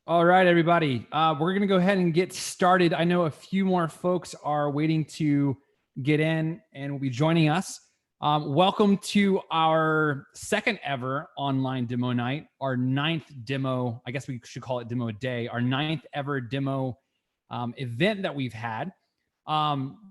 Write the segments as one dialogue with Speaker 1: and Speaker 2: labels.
Speaker 1: All right, everybody. We're going to go ahead and get started. I know a few more folks are waiting to get in and will be joining us. Welcome to our second ever online demo night, our ninth demo. I guess we should call it demo day, our ninth ever demo event that we've had.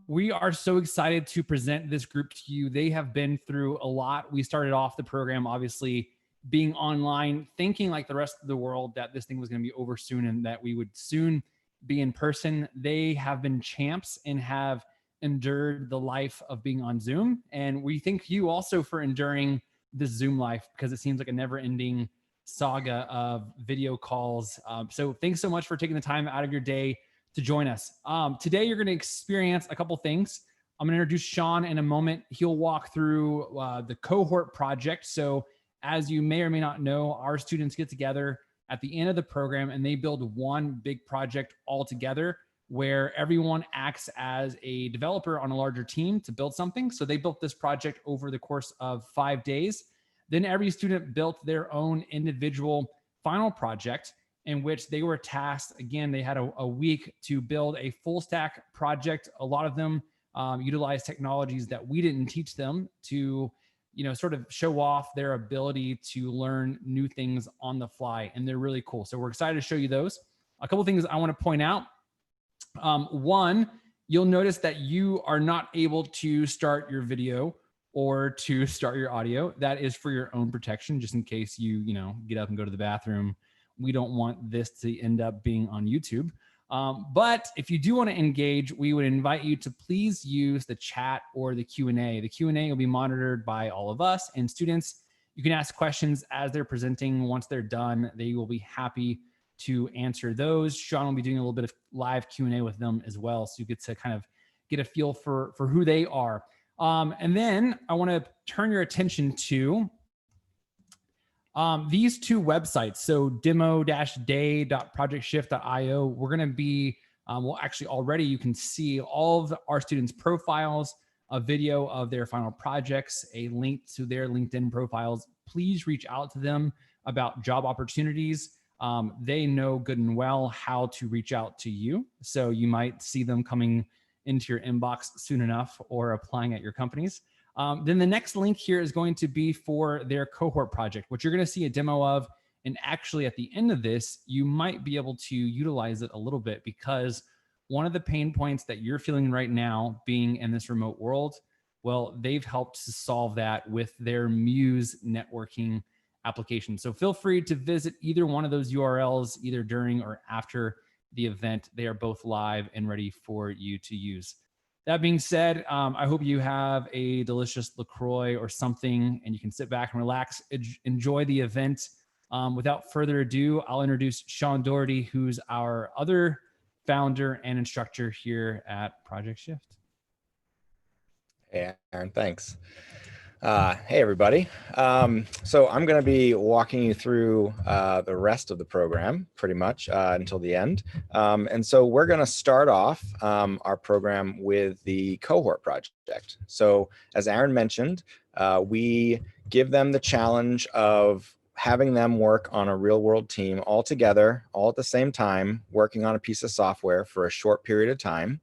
Speaker 1: We are so excited to present this group to you. They have been through a lot. We started off the program, obviously, being online, thinking like the rest of the world that this thing was going to be over soon and that we would soon be in person. They have been champs and have endured the life of being on Zoom. And we thank you also for enduring this Zoom life because it seems like a never ending saga of video calls. So thanks so much for taking the time out of your day to join us. Today, you're going to experience a couple things. I'm going to introduce Sean in a moment. He'll walk through the cohort project. So as you may or may not know, our students get together at the end of the program and they build one big project all together where everyone acts as a developer on a larger team to build something. So they built this project over the course of 5 days. Then every student built their own individual final project in which they were tasked. Again, they had a week to build a full stack project. A lot of them utilize technologies that we didn't teach them to sort of show off their ability to learn new things on the fly. And they're really cool. So we're excited to show you those. A couple of things I want to point out. One, you'll notice that you are not able to start your video or to start your audio. That is for your own protection, just in case you get up and go to the bathroom. We don't want this to end up being on YouTube. But if you do want to engage, we would invite you to please use the chat or the Q&A. The Q&A will be monitored by all of us and students. You can ask questions as they're presenting. Once they're done, they will be happy to answer those. Sean will be doing a little bit of live Q&A with them as well. So you get to kind of get a feel for who they are. And then I want to turn your attention to these two websites. So demo-day.projectshift.io. We're going to be, well, actually already you can see all of our students' profiles, a video of their final projects, a link to their LinkedIn profiles. Please reach out to them about job opportunities. They know good and well how to reach out to you. So you might see them coming into your inbox soon enough or applying at your companies. Then the next link here is going to be for their cohort project, which you're going to see a demo of. And actually at the end of this, you might be able to utilize it a little bit because one of the pain points that you're feeling right now being in this remote world, well, they've helped to solve that with their Muse networking application. So feel free to visit either one of those URLs, either during or after the event. They are both live and ready for you to use. That being said, I hope you have a delicious LaCroix or something and you can sit back and relax, enjoy the event. Without further ado, I'll introduce Sean Doherty, who's our other founder and instructor here at Project Shift.
Speaker 2: Hey, Aaron, thanks. Hey, everybody. So I'm going to be walking you through the rest of the program pretty much until the end. And so we're going to start off our program with the cohort project. So as Aaron mentioned, we give them the challenge of having them work on a real world team all together, all at the same time, working on a piece of software for a short period of time.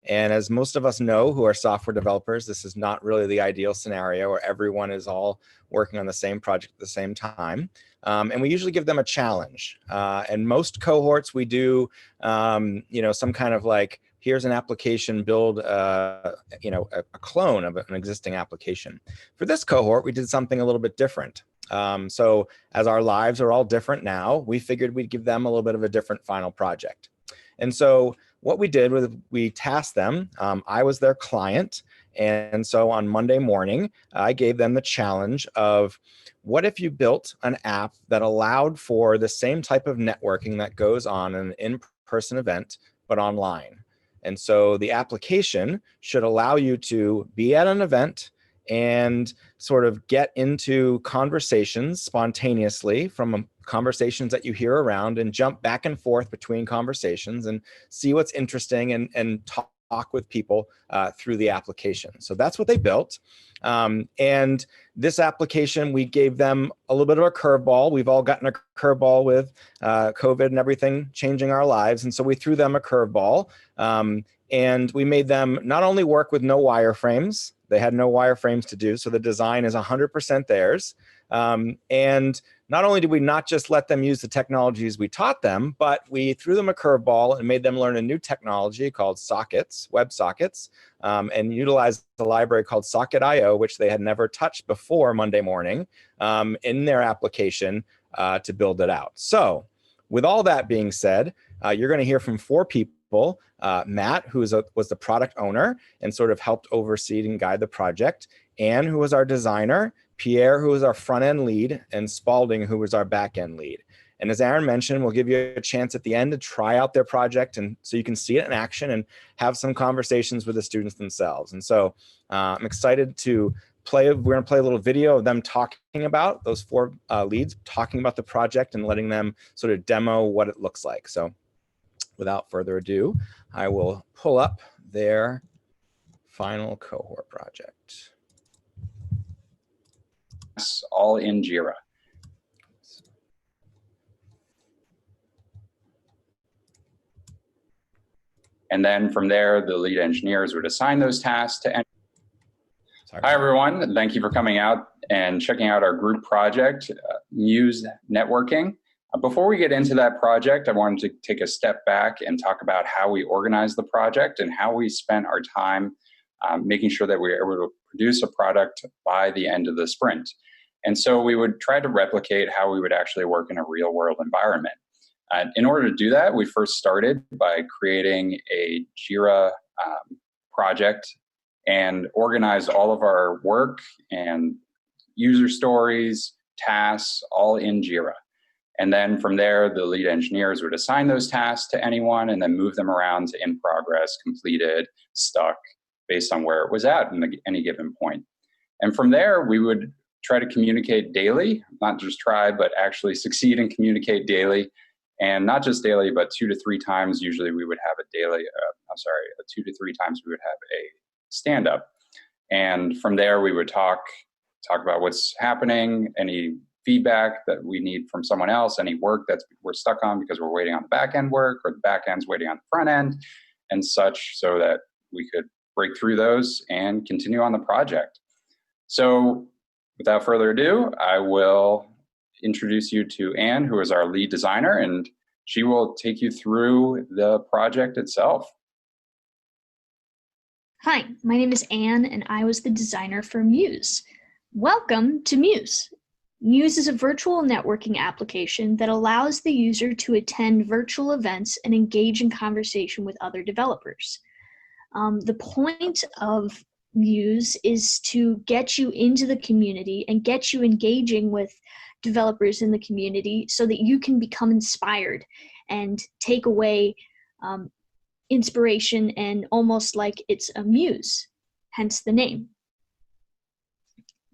Speaker 2: And as most of us know who are software developers, this is not really the ideal scenario where everyone is all working on the same project at the same time. And we usually give them a challenge. And most cohorts we do, some kind of like, here's an application, build a clone of an existing application. For this cohort, we did something a little bit different. So as our lives are all different now, we figured we'd give them a little bit of a different final project. And so what we did was we tasked them. I was their client. And so on Monday morning, I gave them the challenge of what if you built an app that allowed for the same type of networking that goes on in an in-person event, but online. And so the application should allow you to be at an event and sort of get into conversations spontaneously from conversations that you hear around and jump back and forth between conversations and see what's interesting and talk with people through the application. So that's what they built. And this application, we gave them a little bit of a curveball. We've all gotten a curveball with COVID and everything changing our lives. And so we threw them a curveball. And we made them not only work with no wireframes, they had no wireframes to do, so the design is 100% theirs. And not only did we not just let them use the technologies we taught them, but we threw them a curveball and made them learn a new technology called sockets, WebSockets, and utilized a library called Socket.io, which they had never touched before Monday morning, in their application to build it out. So with all that being said, you're going to hear from 4 people. Matt, who was the product owner and sort of helped oversee and guide the project. Anne, who was our designer. Pierre, who was our front-end lead. And Spalding, who was our back-end lead. And as Aaron mentioned, we'll give you a chance at the end to try out their project, and so you can see it in action and have some conversations with the students themselves. And so I'm excited to play. We're going to play a little video of them talking about those 4 leads, talking about the project and letting them sort of demo what it looks like. So without further ado, I will pull up their final cohort project.
Speaker 3: All in Jira. And then from there, the lead engineers would assign those tasks to. Hi, everyone. Thank you for coming out and checking out our group project, Muse Networking. Before we get into that project, I wanted to take a step back and talk about how we organized the project and how we spent our time making sure that we were able to produce a product by the end of the sprint. And so we would try to replicate how we would actually work in a real world environment. In order to do that, we first started by creating a Jira project and organized all of our work and user stories, tasks, all in Jira. And then from there, the lead engineers would assign those tasks to anyone and then move them around to in progress, completed, stuck, based on where it was at any given point. And from there, we would try to communicate daily, not just try, but actually succeed and communicate daily. And not just daily, but 2 to 3 times. Usually we would have a daily, 2 to 3 times we would have a stand-up. And from there, we would talk about what's happening, any feedback that we need from someone else, any work that we're stuck on because we're waiting on the back end work, or the back end's waiting on the front end and such, so that we could break through those and continue on the project. So without further ado, I will introduce you to Anne, who is our lead designer, and she will take you through the project itself.
Speaker 4: Hi, my name is Anne, and I was the designer for Muse. Welcome to Muse. Muse is a virtual networking application that allows the user to attend virtual events and engage in conversation with other developers. The point of Muse is to get you into the community and get you engaging with developers in the community so that you can become inspired and take away inspiration, and almost like it's a muse, hence the name.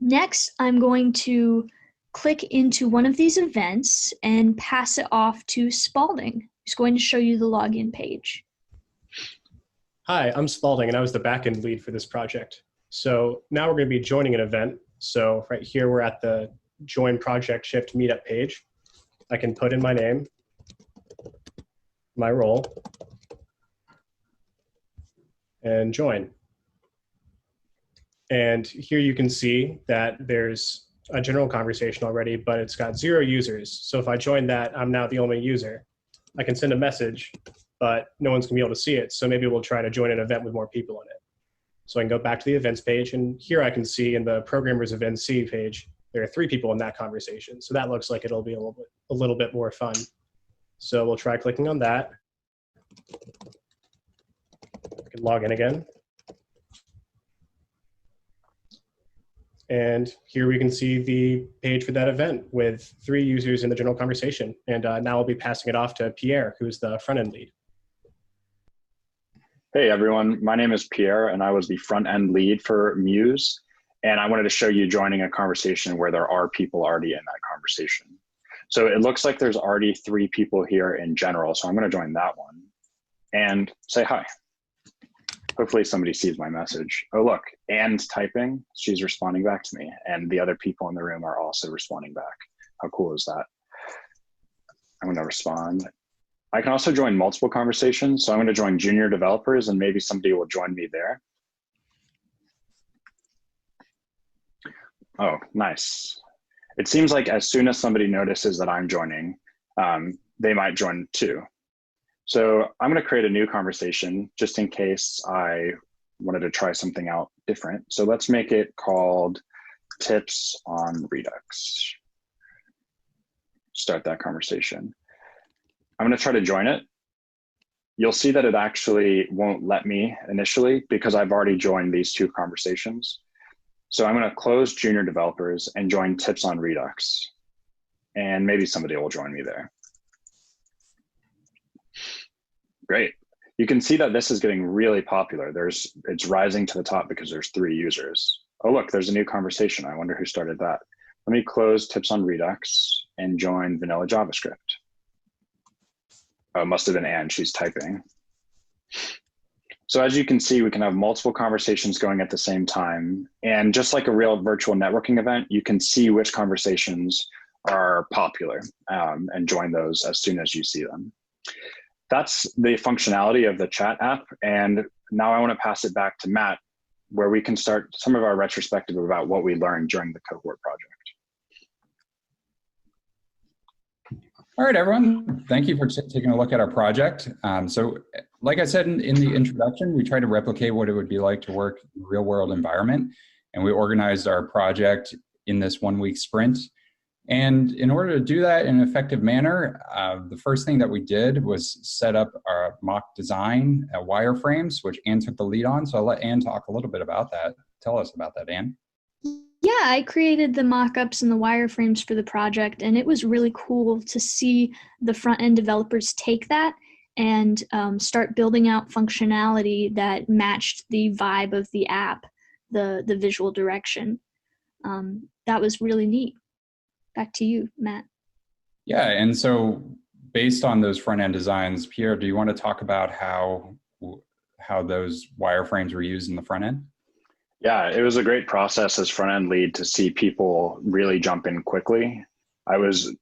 Speaker 4: Next, I'm going to click into one of these events and pass it off to Spalding, who's going to show you the login page.
Speaker 5: Hi, I'm Spalding, and I was the backend lead for this project. So now we're going to be joining an event. So right here, we're at the Join Project Shift Meetup page. I can put in my name, my role, and join. And here you can see that there's a general conversation already, but it's got 0 users. So if I join that, I'm now the only user. I can send a message, but no one's gonna be able to see it. So maybe we'll try to join an event with more people in it. So I can go back to the events page, and here I can see in the programmers event C page, there are 3 people in that conversation. So that looks like it'll be a little bit more fun. So we'll try clicking on that. I can log in again. And here we can see the page for that event with 3 users in the general conversation. And now I'll be passing it off to Pierre, who's the front-end lead.
Speaker 6: Hey everyone, my name is Pierre, and I was the front-end lead for Muse. And I wanted to show you joining a conversation where there are people already in that conversation. So it looks like there's already 3 people here in general. So I'm going to join that one and say hi. Hopefully somebody sees my message. Oh, look, Anne's typing. She's responding back to me. And the other people in the room are also responding back. How cool is that? I'm going to respond. I can also join multiple conversations. So I'm going to join junior developers and maybe somebody will join me there. Oh, nice. It seems like as soon as somebody notices that I'm joining, they might join too. So I'm going to create a new conversation just in case I wanted to try something out different. So let's make it called Tips on Redux. Start that conversation. I'm going to try to join it. You'll see that it actually won't let me initially because I've already joined these two conversations. So I'm going to close junior developers and join Tips on Redux. And maybe somebody will join me there. Great. You can see that this is getting really popular. It's rising to the top because there's 3 users. Oh, look, there's a new conversation. I wonder who started that. Let me close Tips on Redux and join Vanilla JavaScript. Oh, it must have been Anne, she's typing. So as you can see, we can have multiple conversations going at the same time. And just like a real virtual networking event, you can see which conversations are popular and join those as soon as you see them. That's the functionality of the chat app. And now I want to pass it back to Matt, where we can start some of our retrospective about what we learned during the cohort project.
Speaker 3: All right, everyone. Thank you for taking a look at our project. So like I said in the introduction, we tried to replicate what it would be like to work in a real world environment. And we organized our project in this 1-week sprint. And in order to do that in an effective manner, the first thing that we did was set up our mock design wireframes, which Anne took the lead on. So I'll let Anne talk a little bit about that. Tell us about that, Anne.
Speaker 4: Yeah, I created the mock-ups and the wireframes for the project, and it was really cool to see the front-end developers take that and start building out functionality that matched the vibe of the app, the visual direction. That was really neat. Back to you, Matt.
Speaker 3: Yeah, and so based on those front-end designs, Pierre, do you want to talk about how those wireframes were used in the front end?
Speaker 6: Yeah, it was a great process as front-end lead to see people really jump in quickly. I was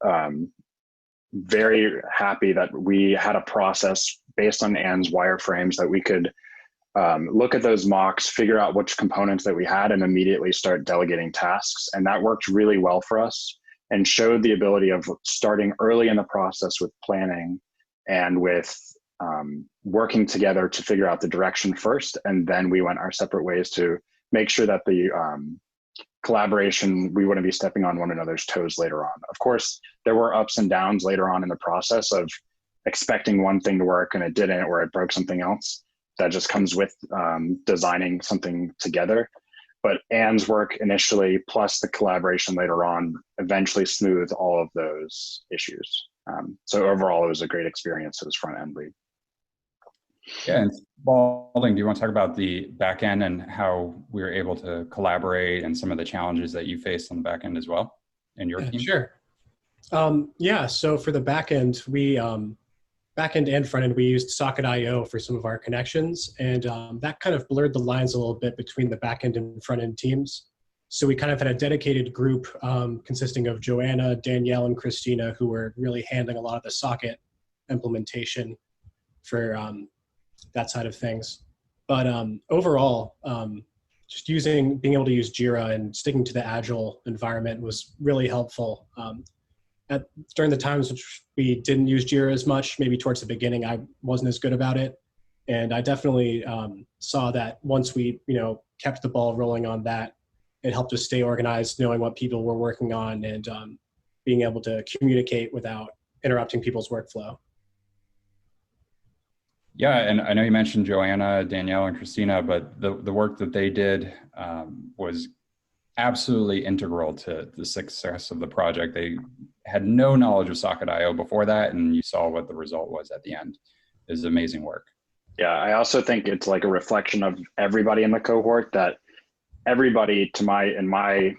Speaker 6: very happy that we had a process based on Anne's wireframes that we could look at those mocks, figure out which components that we had, and immediately start delegating tasks. And that worked really well for us and showed the ability of starting early in the process with planning and with working together to figure out the direction first. And then we went our separate ways to make sure that the collaboration, we wouldn't be stepping on one another's toes later on. Of course, there were ups and downs later on in the process of expecting one thing to work and it didn't, or it broke something else. That just comes with designing something together. But Anne's work initially, plus the collaboration later on, eventually smoothed all of those issues. So overall, it was a great experience as front-end lead.
Speaker 3: Yeah, and Spalding, do you want to talk about the back end and how we were able to collaborate and some of the challenges that you faced on the back end as well in your team?
Speaker 5: Sure. Yeah, so for the back end, we back end and front end, we used Socket.io for some of our connections, and that kind of blurred the lines a little bit between the back end and front end teams. So we kind of had a dedicated group consisting of Joanna, Danielle, and Christina, who were really handling a lot of the Socket implementation for that side of things. But overall, just being able to use Jira and sticking to the Agile environment was really helpful. During the times which we didn't use Jira as much, maybe towards the beginning, I wasn't as good about it. And I definitely saw that once we, kept the ball rolling on that, it helped us stay organized, knowing what people were working on and being able to communicate without interrupting people's workflow.
Speaker 3: Yeah, and I know you mentioned Joanna, Danielle, and Christina, but the work that they did was absolutely integral to the success of the project. They had no knowledge of Socket.io before that, and you saw what the result was at the end. It was amazing work.
Speaker 6: Yeah, I also think it's like a reflection of everybody in the cohort, that everybody, in my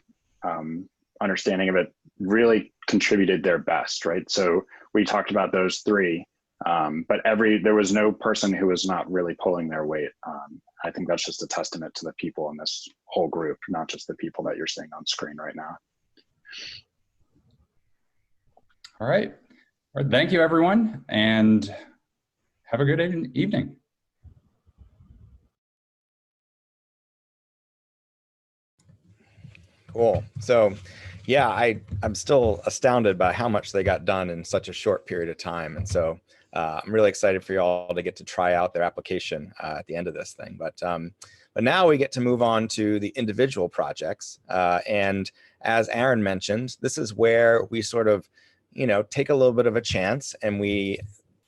Speaker 6: understanding of it, really contributed their best, right? So we talked about those three, But there was no person who was not really pulling their weight. I think that's just a testament to the people in this whole group, not just the people that you're seeing on screen right now.
Speaker 3: All right. All right. Thank you, everyone, and have a good evening.
Speaker 2: Cool. So yeah, I'm still astounded by how much they got done in such a short period of time. And so I'm really excited for you all to get to try out their application at the end of this thing. But now we get to move on to the individual projects. And as Aaron mentioned, this is where we sort of, take a little bit of a chance, and we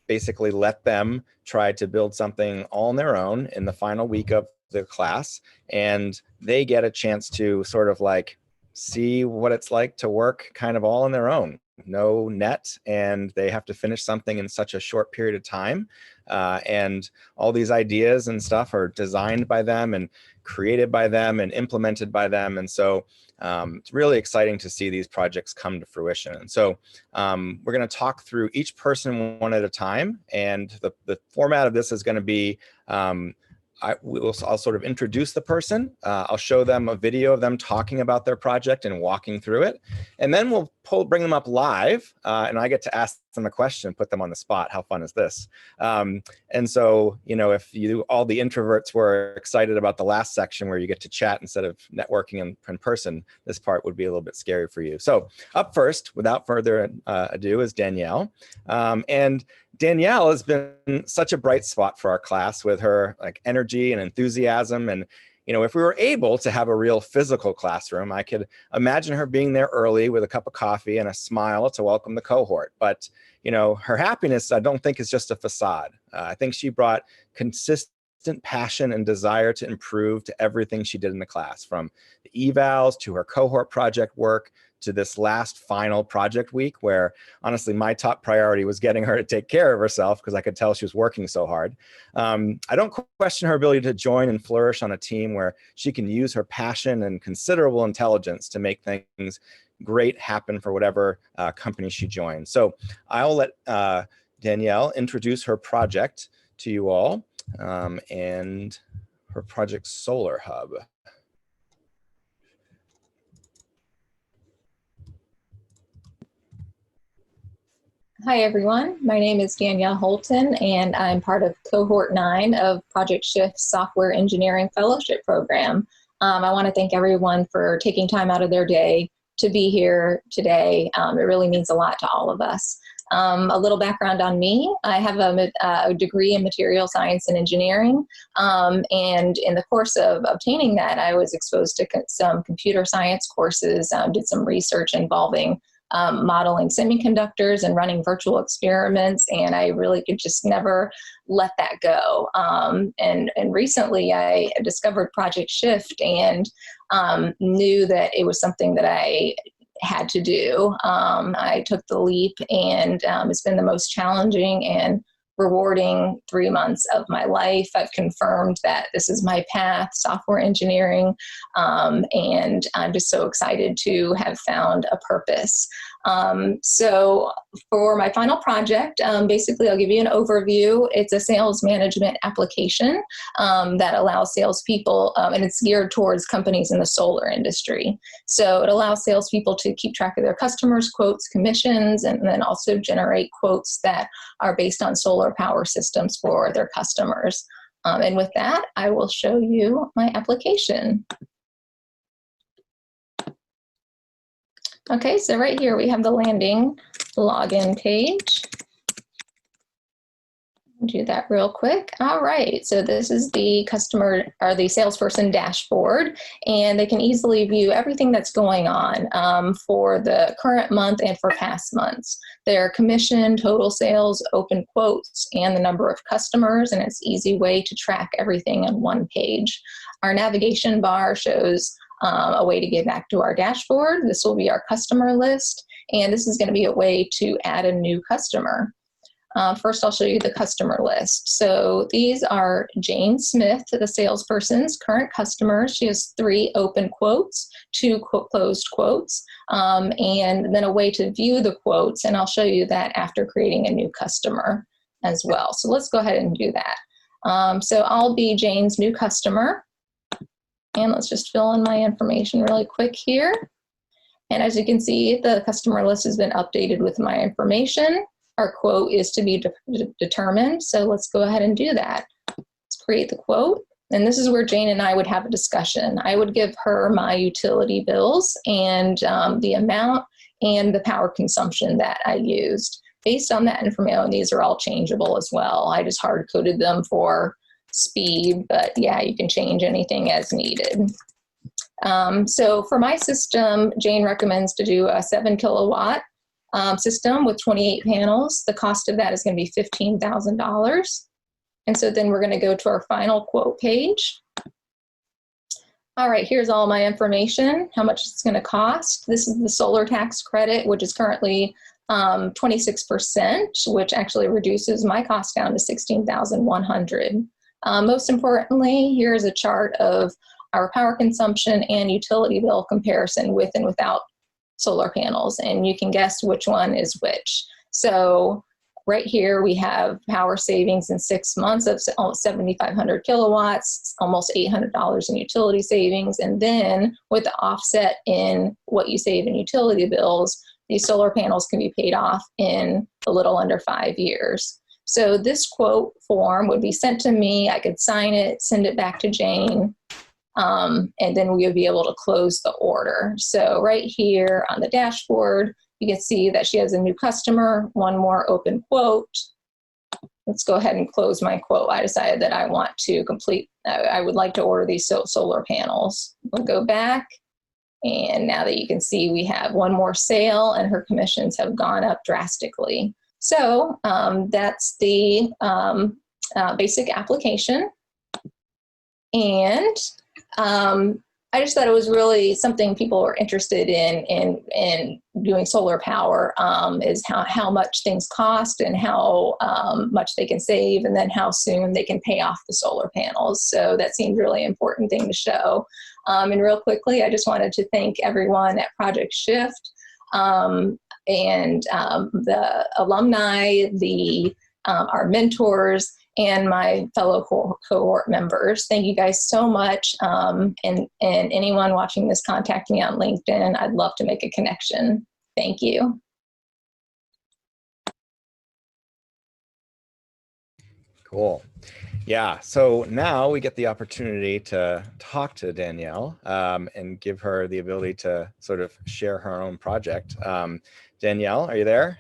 Speaker 2: basically let them try to build something all on their own in the final week of the class. And they get a chance to sort of like see what it's like to work kind of all on their own, no net, and they have to finish something in such a short period of time. And all these ideas and stuff are designed by them and created by them and implemented by them. And so it's really exciting to see these projects come to fruition. And so we're going to talk through each person one at a time. And the format of this is going to be I'll sort of introduce the person. I'll show them a video of them talking about their project and walking through it. And then we'll bring them up live, and I get to ask them a question, put them on the spot. How fun is this? And so, if all the introverts were excited about the last section where you get to chat instead of networking in person, this part would be a little bit scary for you. So up first, without further ado, is Danielle. And Danielle has been such a bright spot for our class with her energy and enthusiasm. And, if we were able to have a real physical classroom, I could imagine her being there early with a cup of coffee and a smile to welcome the cohort. But, her happiness, I don't think, is just a facade. I think she brought consistent passion and desire to improve to everything she did in the class, from the evals to her cohort project work to this last final project week, where honestly my top priority was getting her to take care of herself because I could tell she was working so hard. I don't question her ability to join and flourish on a team where she can use her passion and considerable intelligence to make things great happen for whatever company she joins. So I'll let Danielle introduce her project to you all, and her project Solar Hub.
Speaker 7: Hi, everyone. My name is Danielle Holton, and I'm part of Cohort 9 of Project Shift's Software Engineering Fellowship Program. I want to thank everyone for taking time out of their day to be here today. It really means a lot to all of us. A little background on me. I have a degree in material science and engineering, and in the course of obtaining that, I was exposed to some computer science courses, did some research involving modeling semiconductors and running virtual experiments, and I really could just never let that go. And recently I discovered Project Shift and knew that it was something that I had to do. I took the leap, and it's been the most challenging and rewarding 3 months of my life. I've confirmed that this is my path, software engineering, and I'm just so excited to have found a purpose. So for my final project, basically I'll give you an overview. It's a sales management application that allows salespeople, and it's geared towards companies in the solar industry. So it allows salespeople to keep track of their customers, quotes, commissions, and then also generate quotes that are based on solar power systems for their customers. And with that, I will show you my application. Okay, so right here we have the landing login page. I'll do that real quick. All right, so this is the customer or the salesperson dashboard, and they can easily view everything that's going on for the current month and for past months. Their commission, total sales, open quotes, and the number of customers, and it's an easy way to track everything on one page. Our navigation bar shows a way to get back to our dashboard. This will be our customer list, and this is going to be a way to add a new customer. First, I'll show you the customer list. So these are Jane Smith, the salesperson's current customers. She has 3 open quotes, 2 closed quotes, and then a way to view the quotes, and I'll show you that after creating a new customer. as well. So let's go ahead and do that. So I'll be Jane's new customer. And let's just fill in my information really quick here. And as you can see, the customer list has been updated with my information. Our quote is to be determined. So let's go ahead and do that. Let's create the quote. And this is where Jane and I would have a discussion. I would give her my utility bills and the amount and the power consumption that I used. Based on that information, these are all changeable as well. I just hard coded them for speed, but yeah, you can change anything as needed. So for my system, Jane recommends to do a 7 kilowatt system with 28 panels. The cost of that is going to be $15,000. And so then we're going to go to our final quote page. All right, here's all my information, how much it's going to cost. This is the solar tax credit, which is currently 26%, which actually reduces my cost down to $16,100. Most importantly, here's a chart of our power consumption and utility bill comparison with and without solar panels, and you can guess which one is which. So right here we have power savings in 6 months of almost 7,500 kilowatts, almost $800 in utility savings, and then with the offset in what you save in utility bills, these solar panels can be paid off in a little under 5 years. So this quote form would be sent to me. I could sign it, send it back to Jane, and then we would be able to close the order. So right here on the dashboard, you can see that she has a new customer, one more open quote. Let's go ahead and close my quote. I decided that I want to complete, I would like to order these solar panels. We'll go back. And now that you can see, we have one more sale and her commissions have gone up drastically. So that's the basic application. And I just thought it was really something people are interested in doing solar power, is how much things cost and how much they can save, and then how soon they can pay off the solar panels. So that seemed really important thing to show. And real quickly, I just wanted to thank everyone at Project Shift, and the alumni, our mentors, and my fellow cohort members. Thank you guys so much. And anyone watching this, contact me on LinkedIn. I'd love to make a connection. Thank you.
Speaker 2: Cool. Yeah, so now we get the opportunity to talk to Danielle and give her the ability to sort of share her own project. Danielle, are you there?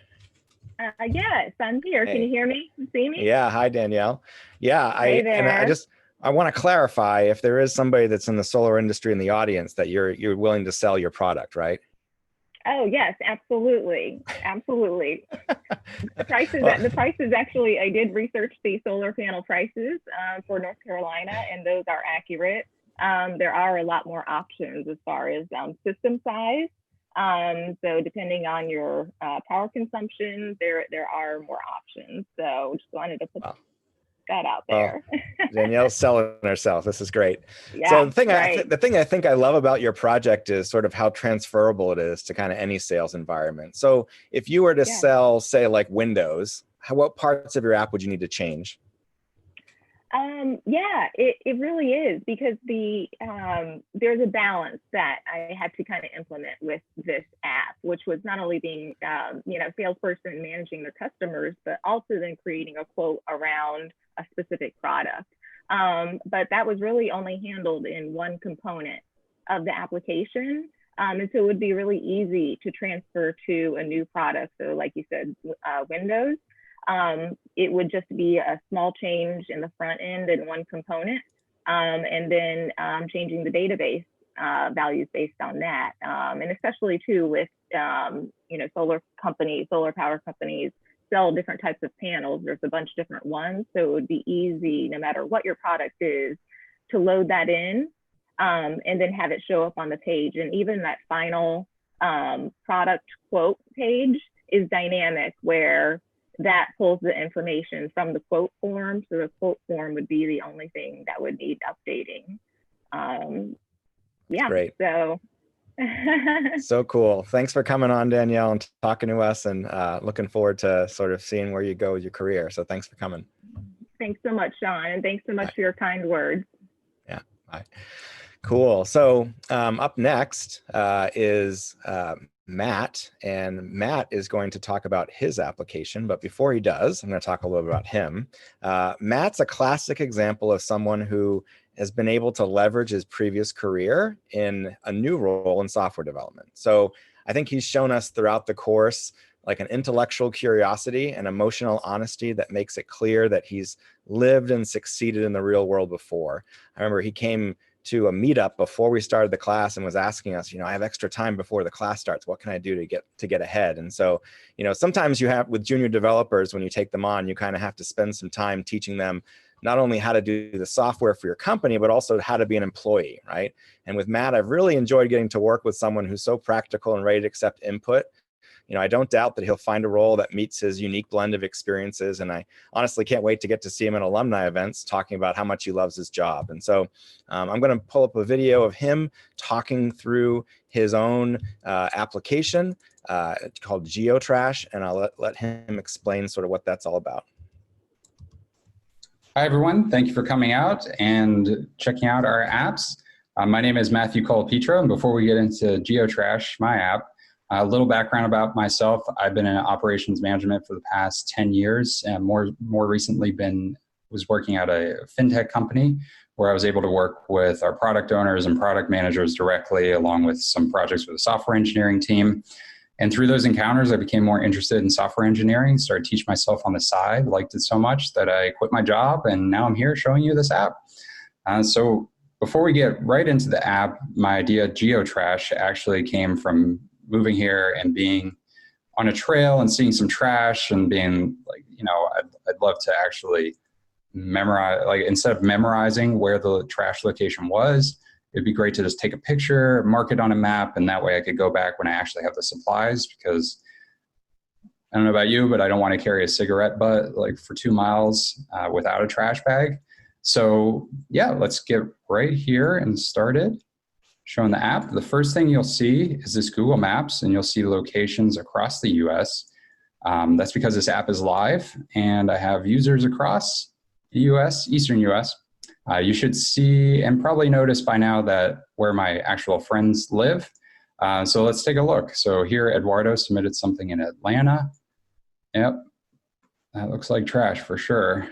Speaker 8: Yes, I'm here.
Speaker 2: Hey.
Speaker 8: Can you hear me? See me?
Speaker 2: Yeah, hi Danielle. Yeah,
Speaker 8: Hey there.
Speaker 2: I want to clarify if there is somebody that's in the solar industry in the audience that you're willing to sell your product, right?
Speaker 8: Oh yes, absolutely, absolutely. The prices actually, I did research the solar panel prices for North Carolina, and those are accurate. There are a lot more options as far as system size. So depending on your power consumption, there are more options. So just wanted to put that out there.
Speaker 2: Well, Danielle's selling herself. This is great.
Speaker 8: Yeah,
Speaker 2: so the thing I think I love about your project is sort of how transferable it is to kind of any sales environment. So if you were to sell, say, like Windows, what parts of your app would you need to change?
Speaker 8: Yeah, it really is, because there's a balance that I had to kind of implement with this app, which was not only being, salesperson managing their customers, but also then creating a quote around a specific product. But that was really only handled in one component of the application. And so it would be really easy to transfer to a new product. So like you said, Windows. It would just be a small change in the front end in one component, and then changing the database values based on that. And especially too with, solar power companies sell different types of panels. There's a bunch of different ones. So it would be easy, no matter what your product is, to load that in and then have it show up on the page. And even that final product quote page is dynamic, where that pulls the information from the quote form. So the quote form would be the only thing that would need updating. Yeah,
Speaker 2: great.
Speaker 8: So
Speaker 2: So cool. Thanks for coming on, Danielle, and talking to us, and looking forward to sort of seeing where you go with your career. So thanks for coming.
Speaker 8: Thanks so much, Sean, and thanks so much for your kind words.
Speaker 2: Yeah, bye. Cool. So up next is Matt, and Matt is going to talk about his application. But before he does, I'm going to talk a little bit about him. Matt's a classic example of someone who has been able to leverage his previous career in a new role in software development. So I think he's shown us throughout the course like an intellectual curiosity and emotional honesty that makes it clear that he's lived and succeeded in the real world before. I remember he came to a meetup before we started the class and was asking us, I have extra time before the class starts. What can I do to get ahead? And so, sometimes you have with junior developers, when you take them on, you kind of have to spend some time teaching them not only how to do the software for your company, but also how to be an employee, right? And with Matt, I've really enjoyed getting to work with someone who's so practical and ready to accept input. I don't doubt that he'll find a role that meets his unique blend of experiences. And I honestly can't wait to get to see him at alumni events talking about how much he loves his job. And so I'm going to pull up a video of him talking through his own application called GeoTrash, and I'll let him explain sort of what that's all about.
Speaker 3: Hi, everyone. Thank you for coming out and checking out our apps. My name is Matthew Colapetro, and before we get into GeoTrash, my app, a little background about myself. I've been in operations management for the past 10 years, and more recently was working at a fintech company where I was able to work with our product owners and product managers directly, along with some projects with the software engineering team. And through those encounters, I became more interested in software engineering, started teaching myself on the side, liked it so much that I quit my job, and now I'm here showing you this app. So before we get right into the app, my idea GeoTrash actually came from moving here and being on a trail and seeing some trash and being like, I'd love to actually memorize, like instead of memorizing where the trash location was, it'd be great to just take a picture, mark it on a map, and that way I could go back when I actually have the supplies, because I don't know about you, but I don't want to carry a cigarette butt like for 2 miles without a trash bag. So yeah, let's get right here and started showing the app. The first thing you'll see is this Google Maps, and you'll see locations across the US. That's because this app is live and I have users across the US, Eastern US. You should see and probably notice by now that where my actual friends live. So let's take a look. So here, Eduardo submitted something in Atlanta. Yep, that looks like trash for sure.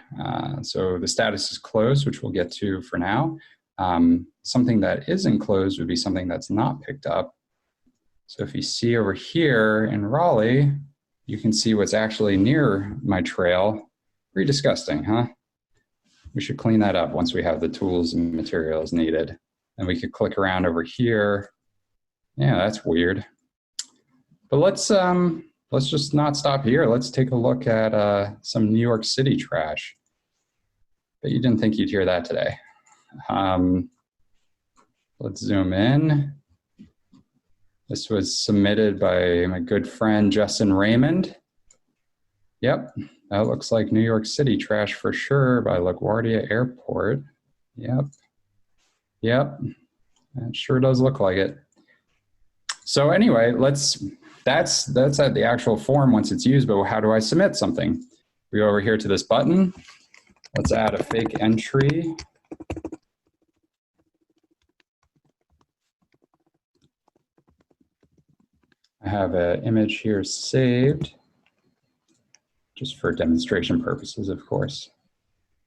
Speaker 3: So the status is closed, which we'll get to for now. Something that isn't closed would be something that's not picked up. So if you see over here in Raleigh, you can see what's actually near my trail. Pretty disgusting, huh? We should clean that up once we have the tools and materials needed. And we could click around over here. Yeah, that's weird. But let's just not stop here. Let's take a look at some New York City trash. But you didn't think you'd hear that today. Let's zoom in. This was submitted by my good friend, Justin Raymond. Yep, that looks like New York City trash for sure by LaGuardia Airport. Yep, that sure does look like it. So anyway, that's at the actual form once it's used, but how do I submit something? We go over here to this button. Let's add a fake entry. I have an image here saved, just for demonstration purposes, of course.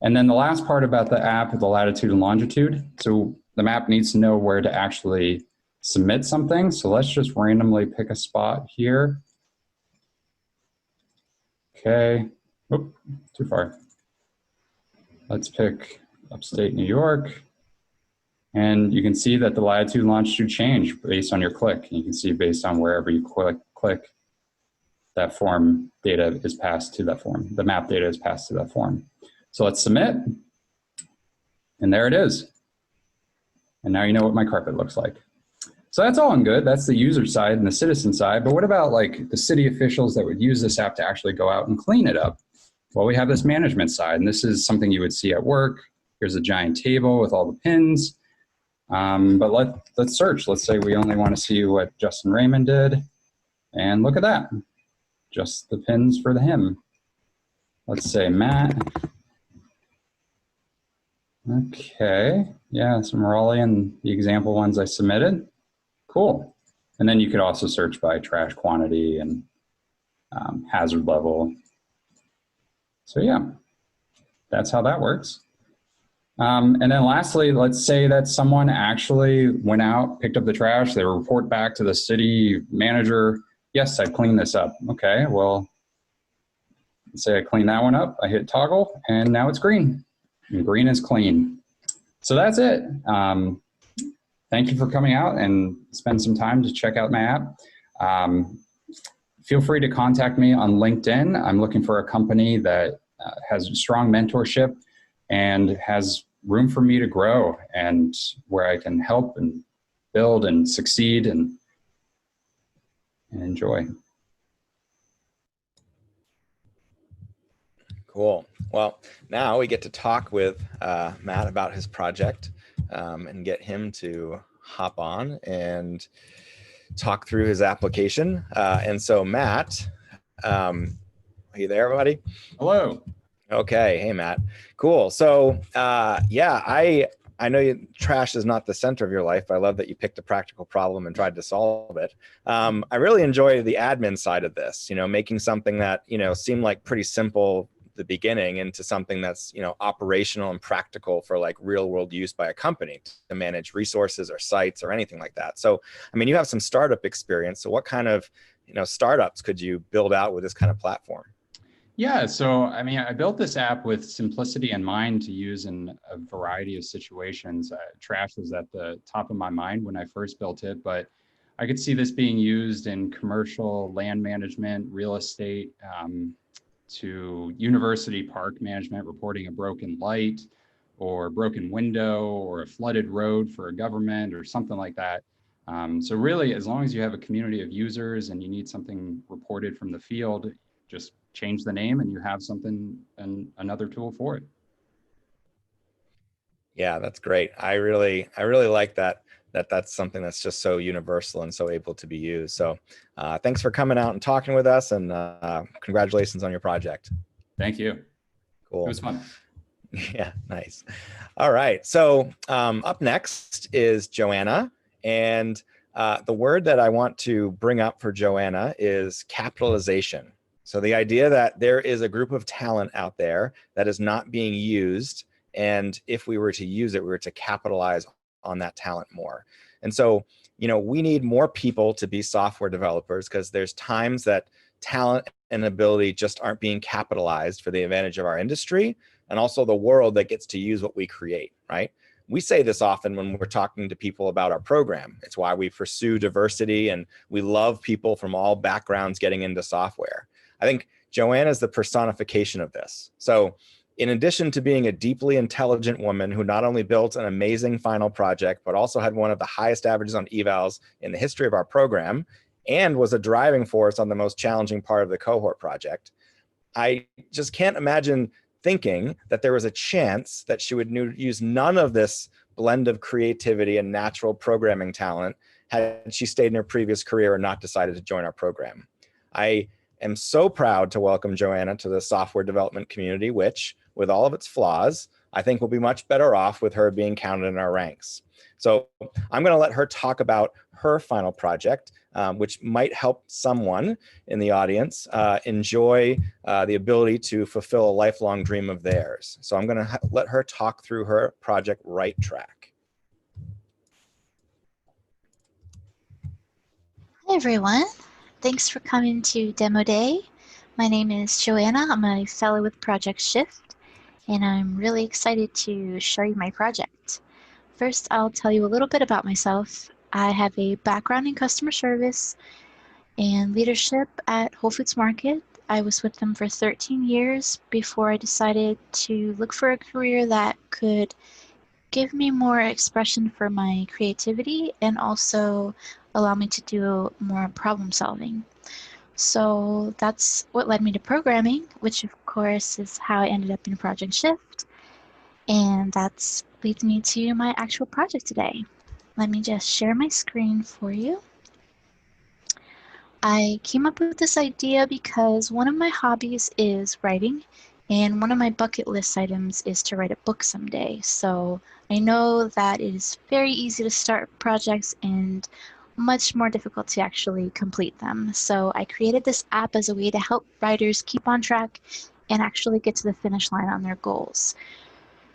Speaker 3: And then the last part about the app, the latitude and longitude. So the map needs to know where to actually submit something. So let's just randomly pick a spot here. Okay, oop, too far. Let's pick upstate New York. And you can see that the latitude and longitude change based on your click. You can see based on wherever you click, that form data is passed to that form. The map data is passed to that form. So let's submit. And there it is. And now you know what my carpet looks like. So that's all good. That's the user side and the citizen side. But what about like the city officials that would use this app to actually go out and clean it up? Well, we have this management side, and this is something you would see at work. Here's a giant table with all the pins. But let's search. Let's say we only want to see what Justin Raymond did. And look at that. Just the pins for the him. Let's say Matt. Okay. Yeah, some Raleigh and the example ones I submitted. Cool. And then you could also search by trash quantity and hazard level. So yeah, that's how that works. And then lastly, let's say that someone actually went out, picked up the trash, they report back to the city manager, yes, I cleaned this up. Okay, well, let's say I clean that one up, I hit toggle, and now it's green. And green is clean. So that's it. Thank you for coming out and spend some time to check out my app. Feel free to contact me on LinkedIn. I'm looking for a company that has strong mentorship and has room for me to grow and where I can help and build and succeed and enjoy.
Speaker 2: Cool. Well, now we get to talk with Matt about his project and get him to hop on and talk through his application. And so Matt, are you there, buddy?
Speaker 3: Hello.
Speaker 2: Okay. Hey, Matt. Cool. So yeah, I know trash is not the center of your life. I love that you picked a practical problem and tried to solve it. I really enjoy the admin side of this, making something that, seemed like pretty simple at the beginning into something that's, operational and practical for like real world use by a company to manage resources or sites or anything like that. So, I mean, you have some startup experience. So what kind of, startups could you build out with this kind of platform?
Speaker 3: Yeah, so I mean, I built this app with simplicity in mind to use in a variety of situations. Trash was at the top of my mind when I first built it, but I could see this being used in commercial, land management, real estate, to university park management, reporting a broken light or broken window or a flooded road for a government or something like that. So really, as long as you have a community of users and you need something reported from the field, just change the name and you have something and another tool for it.
Speaker 2: Yeah, that's great. I really like that's something that's just so universal and so able to be used. So thanks for coming out and talking with us, and congratulations on your project.
Speaker 3: Thank you.
Speaker 2: Cool.
Speaker 3: It was fun.
Speaker 2: Yeah, nice. All right. So up next is Joanna, and the word that I want to bring up for Joanna is capitalization. So the idea that there is a group of talent out there that is not being used, and if we were to use it, we were to capitalize on that talent more. And so, we need more people to be software developers because there's times that talent and ability just aren't being capitalized for the advantage of our industry and also the world that gets to use what we create, right? We say this often when we're talking to people about our program. It's why we pursue diversity and we love people from all backgrounds getting into software. I think Joanna is the personification of this. So in addition to being a deeply intelligent woman who not only built an amazing final project, but also had one of the highest averages on evals in the history of our program and was a driving force on the most challenging part of the cohort project, I just can't imagine thinking that there was a chance that she would use none of this blend of creativity and natural programming talent had she stayed in her previous career or not decided to join our program. I am so proud to welcome Joanna to the software development community, which, with all of its flaws, I think will be much better off with her being counted in our ranks. So I'm going to let her talk about her final project, which might help someone in the audience enjoy the ability to fulfill a lifelong dream of theirs. So I'm going to let her talk through her project, Right Track.
Speaker 9: Hi, everyone. Thanks for coming to Demo Day. My name is Joanna. I'm a fellow with Project Shift, and I'm really excited to show you my project. First, I'll tell you a little bit about myself. I have a background in customer service and leadership at Whole Foods Market. I was with them for 13 years before I decided to look for a career that could give me more expression for my creativity and also allow me to do more problem solving. So that's what led me to programming, which of course is how I ended up in Project Shift. And that leads me to my actual project today. Let me just share my screen for you. I came up with this idea because one of my hobbies is writing, and one of my bucket list items is to write a book someday. So I know that it is very easy to start projects and much more difficult to actually complete them. So I created this app as a way to help writers keep on track and actually get to the finish line on their goals.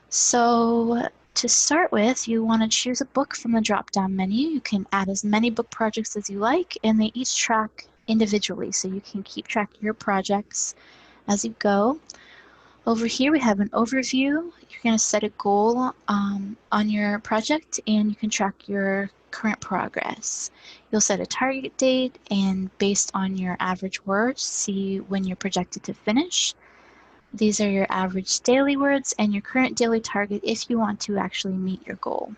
Speaker 9: So to start with, you want to choose a book from the drop-down menu. You can add as many book projects as you like, and they each track individually, so you can keep track of your projects as you go. Over here, we have an overview. You're going to set a goal on your project, and you can track your current progress. You'll set a target date, and based on your average words, see when you're projected to finish. These are your average daily words and your current daily target if you want to actually meet your goal.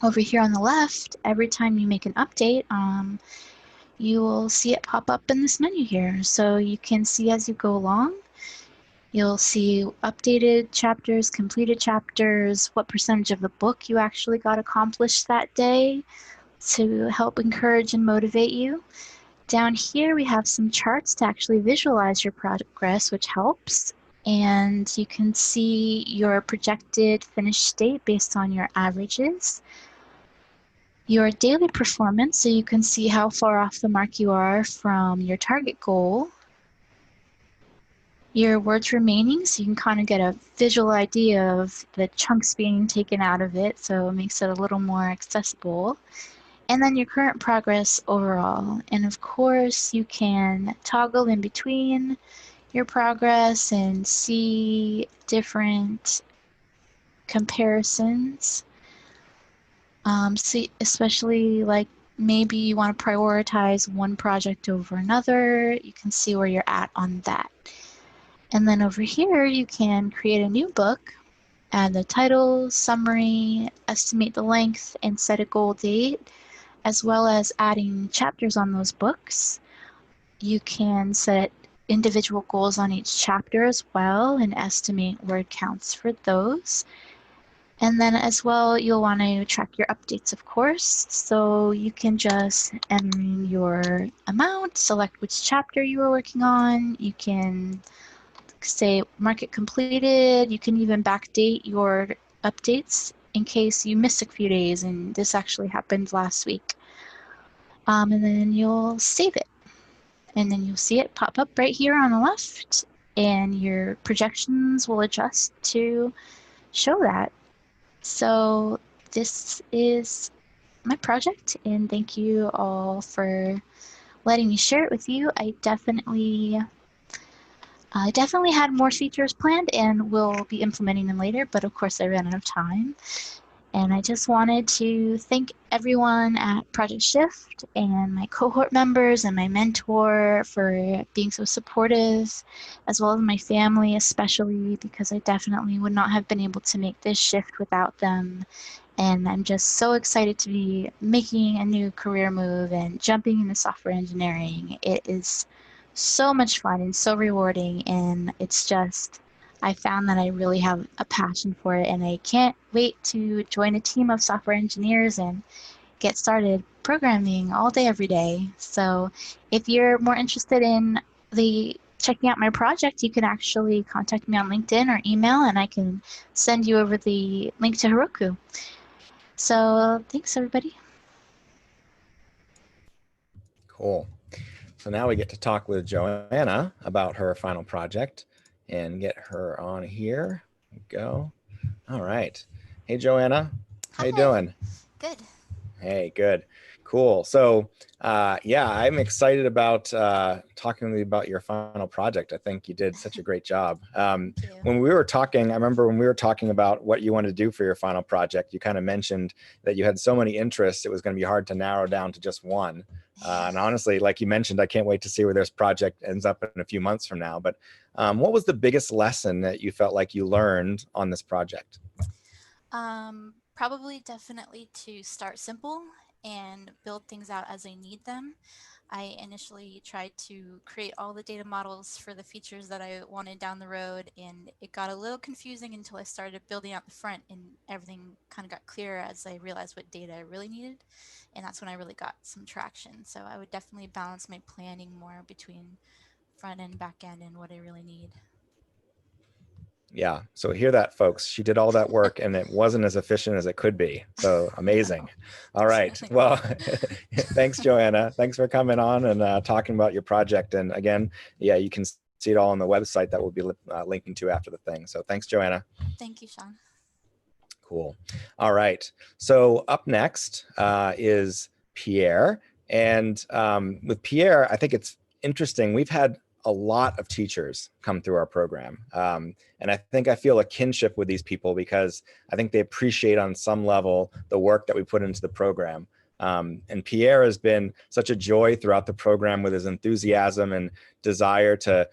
Speaker 9: Over here on the left, every time you make an update, you will see it pop up in this menu here. So you can see as you go along, you'll see updated chapters, completed chapters, what percentage of the book you actually got accomplished that day to help encourage and motivate you. Down here, we have some charts to actually visualize your progress, which helps. And you can see your projected finish date based on your averages. Your daily performance, so you can see how far off the mark you are from your target goal. Your words remaining, so you can kind of get a visual idea of the chunks being taken out of it, so it makes it a little more accessible. And then your current progress overall. And of course, you can toggle in between your progress and see different comparisons. See, especially like maybe you want to prioritize one project over another, you can see where you're at on that. And then over here, you can create a new book, add the title, summary, estimate the length, and set a goal date, as well as adding chapters on those books. You can set individual goals on each chapter as well and estimate word counts for those. And then as well, you'll want to track your updates, of course. So you can just enter in your amount, select which chapter you were working on. You can say mark it completed. You can even backdate your updates in case you miss a few days, and this actually happened last week. And then you'll save it. And then you'll see it pop up right here on the left, and your projections will adjust to show that. So this is my project, and thank you all for letting me share it with you. I definitely had more features planned and will be implementing them later, but of course I ran out of time. And I just wanted to thank everyone at Project Shift and my cohort members and my mentor for being so supportive, as well as my family especially, because I definitely would not have been able to make this shift without them. And I'm just so excited to be making a new career move and jumping into software engineering. It is so much fun and so rewarding, and it's just, I found that I really have a passion for it, and I can't wait to join a team of software engineers and get started programming all day, every day. So if you're more interested in checking out my project, you can actually contact me on LinkedIn or email, and I can send you over the link to Heroku. So thanks, everybody.
Speaker 2: Cool. So now we get to talk with Joanna about her final project and get her on here. There we go. All right. Hey, Joanna. How you doing?
Speaker 10: Good.
Speaker 2: Hey, good. Cool. So yeah, I'm excited about talking with you about your final project. I think you did such a great job. When we were talking, I remember when we were talking about what you wanted to do for your final project, you kind of mentioned that you had so many interests, it was going to be hard to narrow down to just one. And honestly, like you mentioned, I can't wait to see where this project ends up in a few months from now. But what was the biggest lesson that you felt like you learned on this project?
Speaker 10: Probably definitely to start simple and build things out as I need them.
Speaker 9: I initially tried to create all the data models for the features that I wanted down the road, and it got a little confusing until I started building out the front, and everything kind of got clearer as I realized what data I really needed, and that's when I really got some traction. So I would definitely balance my planning more between front end, back end, and what I really need.
Speaker 2: Yeah. So hear that, folks. She did all that work and it wasn't as efficient as it could be. So amazing. All right. Well, thanks, Joanna. Thanks for coming on and talking about your project. And again, yeah, you can see it all on the website that we'll be linking to after the thing. So thanks, Joanna.
Speaker 9: Thank you, Sean.
Speaker 2: Cool. All right. So up next is Pierre. And with Pierre, I think it's interesting. We've had a lot of teachers come through our program. And I feel a kinship with these people because I think they appreciate on some level the work that we put into the program. And Pierre has been such a joy throughout the program with his enthusiasm and desire to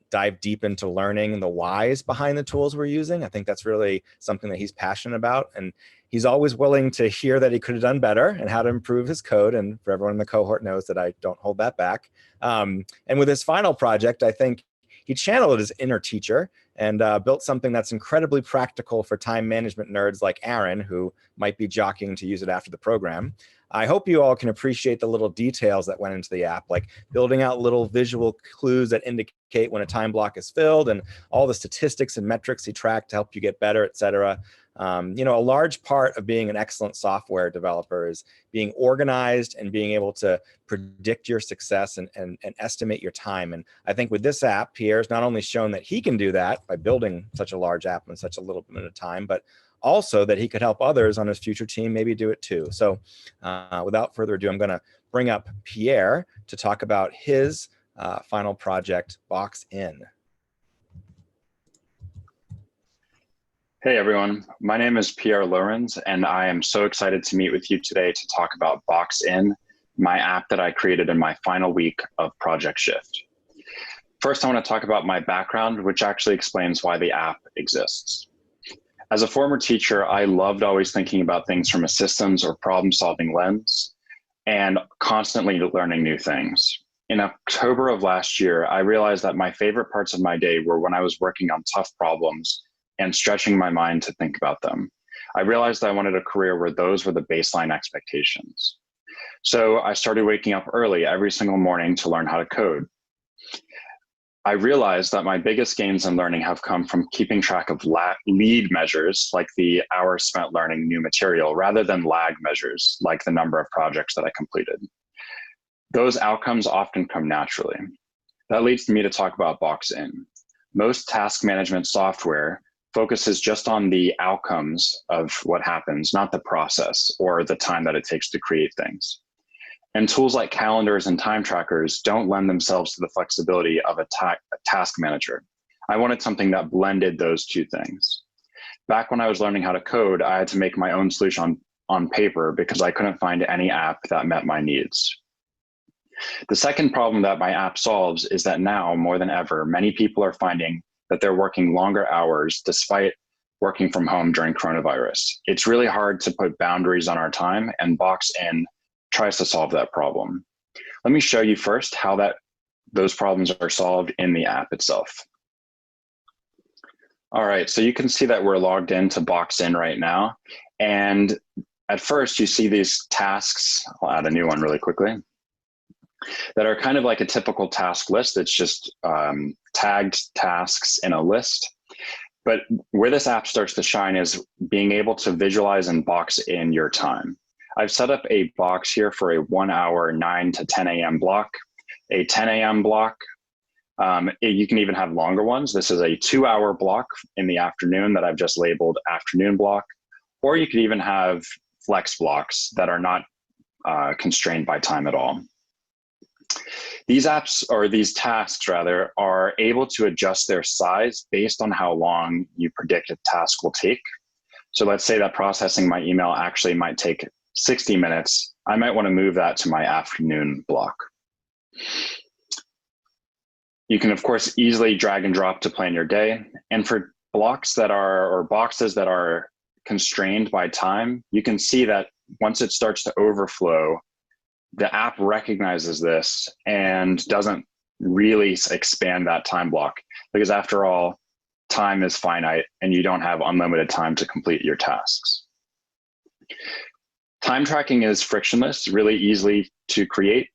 Speaker 2: dive deep into learning the whys behind the tools we're using. I think that's really something that he's passionate about. And he's always willing to hear that he could have done better and how to improve his code. And for everyone in the cohort knows that I don't hold that back. And with his final project, I think he channeled his inner teacher and built something that's incredibly practical for time management nerds like Aaron, who might be jockeying to use it after the program. I hope you all can appreciate the little details that went into the app, like building out little visual clues that indicate when a time block is filled and all the statistics and metrics he tracked to help you get better, et cetera. You know, a large part of being an excellent software developer is being organized and being able to predict your success and estimate your time. And I think with this app, Pierre's not only shown that he can do that by building such a large app in such a little bit of time, but also that he could help others on his future team maybe do it too. So without further ado, I'm going to bring up Pierre to talk about his final project, Box-In.
Speaker 6: Hey everyone, my name is Pierre Lorenz, and I am so excited to meet with you today to talk about Box-In, my app that I created in my final week of Project Shift. First, I want to talk about my background, which actually explains why the app exists. As a former teacher, I loved always thinking about things from a systems or problem-solving lens and constantly learning new things. In October of last year, I realized that my favorite parts of my day were when I was working on tough problems and stretching my mind to think about them. I realized I wanted a career where those were the baseline expectations. So I started waking up early every single morning to learn how to code. I realized that my biggest gains in learning have come from keeping track of lead measures, like the hours spent learning new material, rather than lag measures, like the number of projects that I completed. Those outcomes often come naturally. That leads me to talk about Box-In. Most task management software focuses just on the outcomes of what happens, not the process or the time that it takes to create things. And tools like calendars and time trackers don't lend themselves to the flexibility of a task manager. I wanted something that blended those two things. Back when I was learning how to code, I had to make my own solution on paper because I couldn't find any app that met my needs. The second problem that my app solves is that now, more than ever, many people are finding that they're working longer hours despite working from home during coronavirus. It's really hard to put boundaries on our time, and Box-In tries to solve that problem. Let me show you first how those problems are solved in the app itself. All right, so you can see that we're logged into Box-In right now. And at first you see these tasks, I'll add a new one really quickly, that are kind of like a typical task list. It's just tagged tasks in a list. But where this app starts to shine is being able to visualize and box in your time. I've set up a box here for a 1 hour, 9 to 10 a.m. block, a 10 a.m. block. You can even have longer ones. This is a 2 hour block in the afternoon that I've just labeled afternoon block. Or you could even have flex blocks that are not constrained by time at all. These apps, or these tasks rather, are able to adjust their size based on how long you predict a task will take. So let's say that processing my email actually might take 60 minutes. I might want to move that to my afternoon block. You can, of course, easily drag and drop to plan your day. And for blocks that are, or boxes that are constrained by time, you can see that once it starts to overflow, the app recognizes this and doesn't really expand that time block, because after all, time is finite and you don't have unlimited time to complete your tasks. Time tracking is frictionless, really easily to create.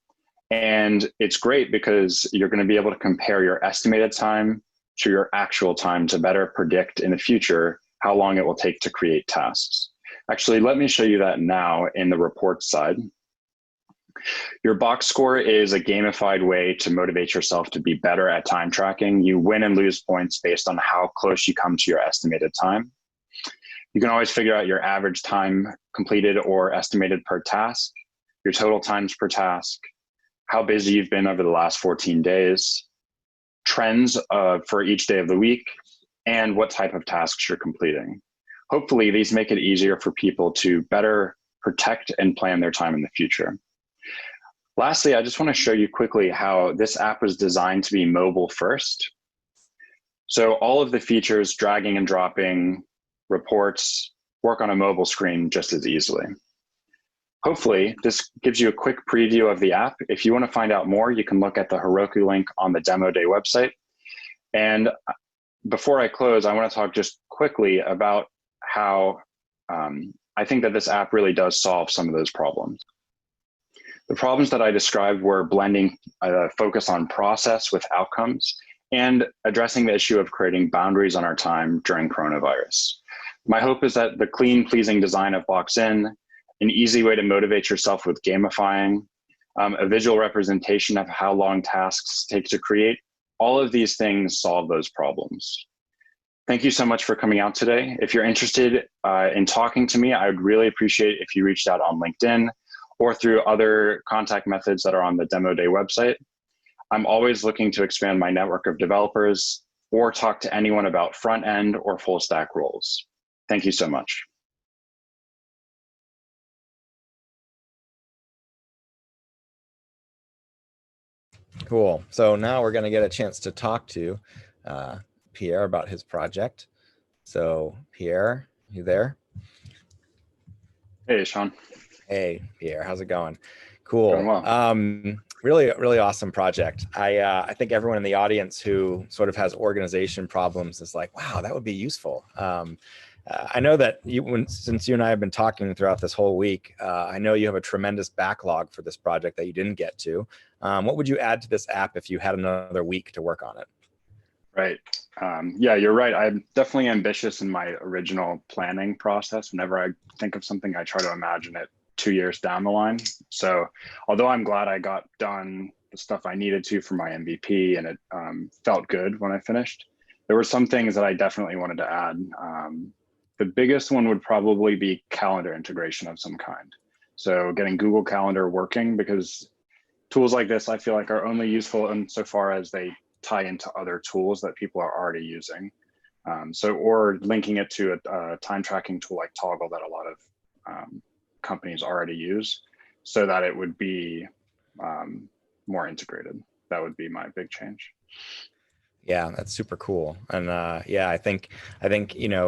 Speaker 6: And it's great because you're going to be able to compare your estimated time to your actual time to better predict in the future how long it will take to create tasks. Actually, let me show you that now in the reports side. Your box score is a gamified way to motivate yourself to be better at time tracking. You win and lose points based on how close you come to your estimated time. You can always figure out your average time completed or estimated per task, your total times per task, how busy you've been over the last 14 days, trends for each day of the week, and what type of tasks you're completing. Hopefully, these make it easier for people to better protect and plan their time in the future. Lastly, I just want to show you quickly how this app was designed to be mobile first. So all of the features, dragging and dropping, reports, work on a mobile screen just as easily. Hopefully, this gives you a quick preview of the app. If you want to find out more, you can look at the Heroku link on the Demo Day website. And before I close, I want to talk just quickly about how I think that this app really does solve some of those problems. The problems that I described were blending focus on process with outcomes and addressing the issue of creating boundaries on our time during coronavirus. My hope is that the clean, pleasing design of Box-In, an easy way to motivate yourself with gamifying, a visual representation of how long tasks take to create, all of these things solve those problems. Thank you so much for coming out today. If you're interested in talking to me, I would really appreciate if you reached out on LinkedIn or through other contact methods that are on the Demo Day website. I'm always looking to expand my network of developers or talk to anyone about front-end or full-stack roles. Thank you so much.
Speaker 2: Cool. So now we're going to get a chance to talk to Pierre about his project. So Pierre, you there?
Speaker 6: Hey, Sean.
Speaker 2: Hey, Pierre, how's it going? Cool.
Speaker 6: Going well.
Speaker 2: Really awesome project. I think everyone in the audience who sort of has organization problems is like, wow, that would be useful. I know that since you and I have been talking throughout this whole week, I know you have a tremendous backlog for this project that you didn't get to. What would you add to this app if you had another week to work on it?
Speaker 6: Right. Yeah, you're right. I'm definitely ambitious in my original planning process. Whenever I think of something, I try to imagine it 2 years down the line. So although I'm glad I got done the stuff I needed to for my MVP and it felt good when I finished, there were some things that I definitely wanted to add. The biggest one would probably be calendar integration of some kind. So getting Google Calendar working, because tools like this, I feel like, are only useful insofar as they tie into other tools that people are already using. Or linking it to a time tracking tool like Toggle that a lot of companies already use, so that it would be more integrated. That would be my big change.
Speaker 2: Yeah, that's super cool. And yeah, I think,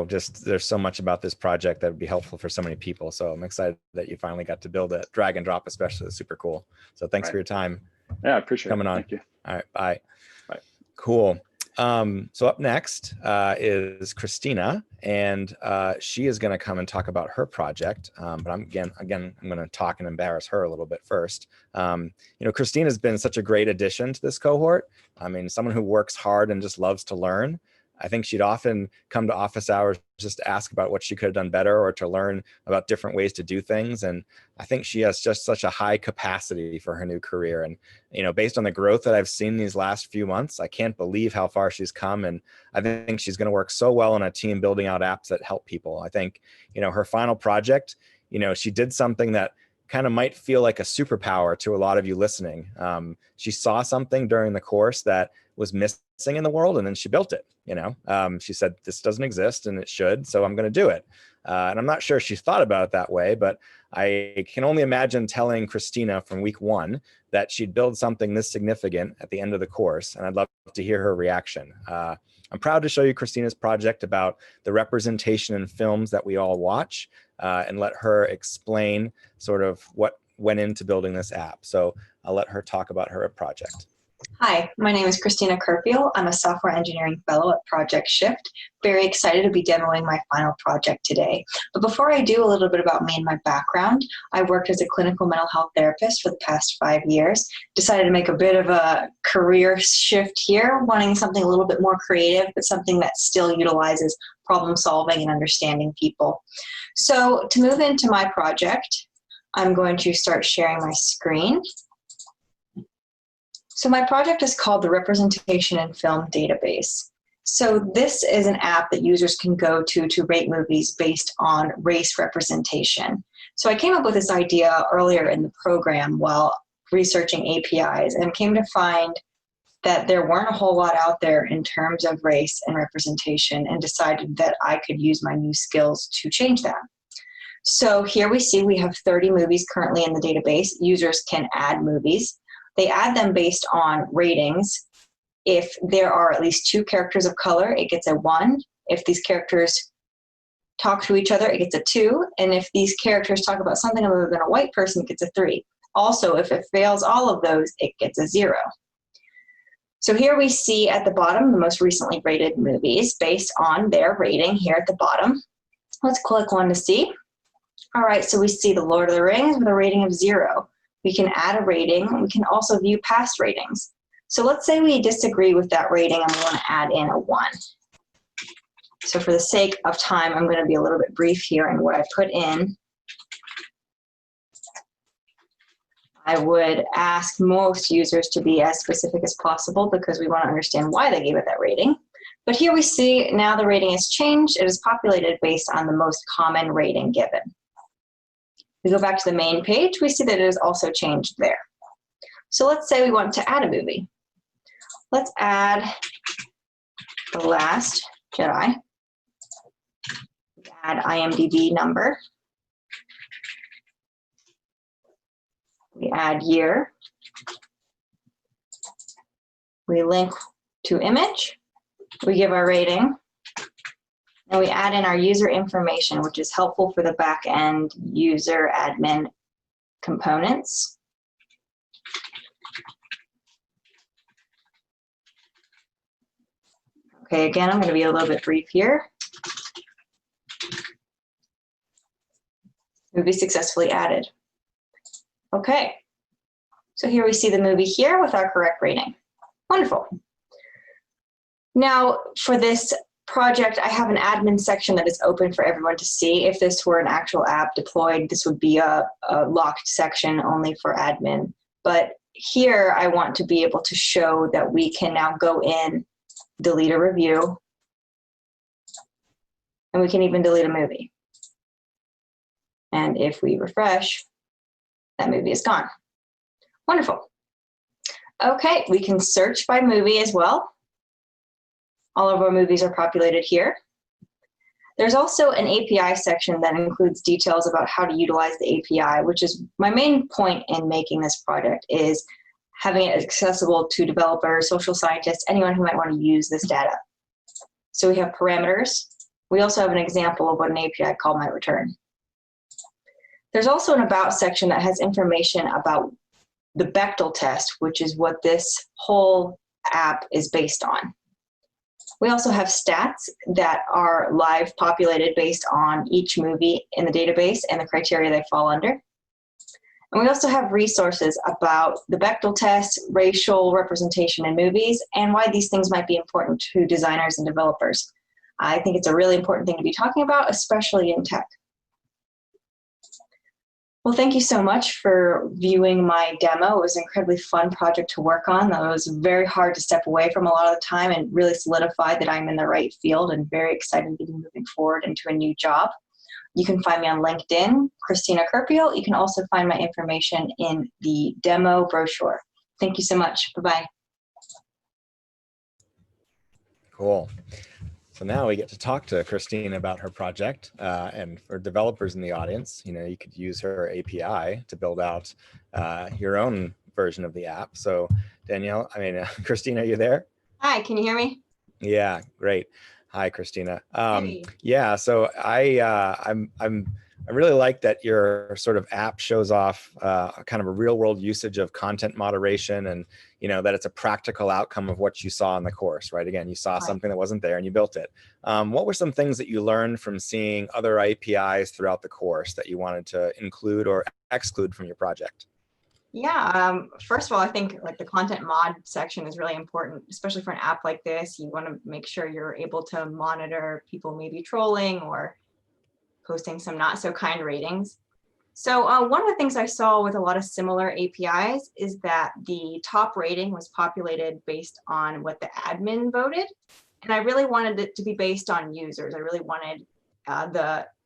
Speaker 2: just there's so much about this project that would be helpful for so many people. So I'm excited that you finally got to build it. Drag and drop especially is super cool. So thanks for your time.
Speaker 6: Yeah, I appreciate
Speaker 2: coming on.
Speaker 6: Thank you.
Speaker 2: All right, bye.
Speaker 6: Bye.
Speaker 2: Cool. So up next is Christina, and she is going to come and talk about her project. But I'm going to talk and embarrass her a little bit first. Christina has been such a great addition to this cohort. I mean, someone who works hard and just loves to learn. I think she'd often come to office hours just to ask about what she could have done better or to learn about different ways to do things. And I think she has just such a high capacity for her new career. And, based on the growth that I've seen these last few months, I can't believe how far she's come. And I think she's going to work so well on a team building out apps that help people. I think, her final project, she did something that kind of might feel like a superpower to a lot of you listening. She saw something during the course that was missing in the world, and then she built it. She said, this doesn't exist and it should, so I'm going to do it. And I'm not sure she thought about it that way, but I can only imagine telling Christina from week 1 that she'd build something this significant at the end of the course, and I'd love to hear her reaction. I'm proud to show you Christina's project about the representation in films that we all watch, and let her explain sort of what went into building this app. So I'll let her talk about her project.
Speaker 10: Hi, my name is Christina Kerpiel. I'm a software engineering fellow at Project Shift. Very excited to be demoing my final project today. But before I do, a little bit about me and my background. I worked as a clinical mental health therapist for the past 5 years. Decided to make a bit of a career shift here, wanting something a little bit more creative, but something that still utilizes problem solving and understanding people. So to move into my project, I'm going to start sharing my screen. So my project is called the Representation in Film Database. So this is an app that users can go to rate movies based on race representation. So I came up with this idea earlier in the program while researching APIs, and came to find that there weren't a whole lot out there in terms of race and representation, and decided that I could use my new skills to change that. So here we see we have 30 movies currently in the database. Users can add movies. They add them based on ratings. If there are at least 2 characters of color, it gets a 1. If these characters talk to each other, it gets a 2. And if these characters talk about something other than a white person, it gets a 3. Also, if it fails all of those, it gets a 0. So here we see at the bottom the most recently rated movies based on their rating here at the bottom. Let's click one to see. All right, so we see The Lord of the Rings with a rating of 0. We can add a rating. We can also view past ratings. So let's say we disagree with that rating and we want to add in a 1. So for the sake of time, I'm going to be a little bit brief here in what I put in. I would ask most users to be as specific as possible because we want to understand why they gave it that rating. But here we see now the rating has changed. It is populated based on the most common rating given. We go back to the main page, we see that it has also changed there. So let's say we want to add a movie. Let's add The Last Jedi. Add IMDb number. We add year. We link to image. We give our rating. And we add in our user information, which is helpful for the back-end user admin components. Okay, again, I'm going to be a little bit brief here. Movie successfully added. Okay, so here we see the movie here with our correct rating. Wonderful. Now, for this project, I have an admin section that is open for everyone to see. If this were an actual app deployed, this would be a locked section only for admin. But here, I want to be able to show that we can now go in, delete a review, and we can even delete a movie. And if we refresh, that movie is gone. Wonderful. Okay, we can search by movie as well. All of our movies are populated here. There's also an API section that includes details about how to utilize the API, which is my main point in making this project, is having it accessible to developers, social scientists, anyone who might want to use this data. So we have parameters. We also have an example of what an API call might return. There's also an About section that has information about the Bechdel test, which is what this whole app is based on. We also have stats that are live populated based on each movie in the database and the criteria they fall under. And we also have resources about the Bechdel test, racial representation in movies, and why these things might be important to designers and developers. I think it's a really important thing to be talking about, especially in tech. Well, thank you so much for viewing my demo. It was an incredibly fun project to work on. It was very hard to step away from a lot of the time and really solidified that I'm in the right field, and very excited to be moving forward into a new job. You can find me on LinkedIn, Christina Kerpiel. You can also find my information in the demo brochure. Thank you so much. Bye-bye.
Speaker 2: Cool. So now we get to talk to Christine about her project, and for developers in the audience, you could use her API to build out your own version of the app. So Danielle, Christina, are you there?
Speaker 10: Hi, can you hear me?
Speaker 2: Yeah, great. Hi, Christina.
Speaker 10: Hey.
Speaker 2: Yeah, so I'm I really like that your sort of app shows off kind of a real world usage of content moderation, and that it's a practical outcome of what you saw in the course, right? Again, you saw something that wasn't there and you built it. What were some things that you learned from seeing other APIs throughout the course that you wanted to include or exclude from your project?
Speaker 10: Yeah, first of all, I think like the content mod section is really important, especially for an app like this. You want to make sure you're able to monitor people maybe trolling or posting some not so kind ratings. So one of the things I saw with a lot of similar APIs is that the top rating was populated based on what the admin voted. And I really wanted it to be based on users. I really wanted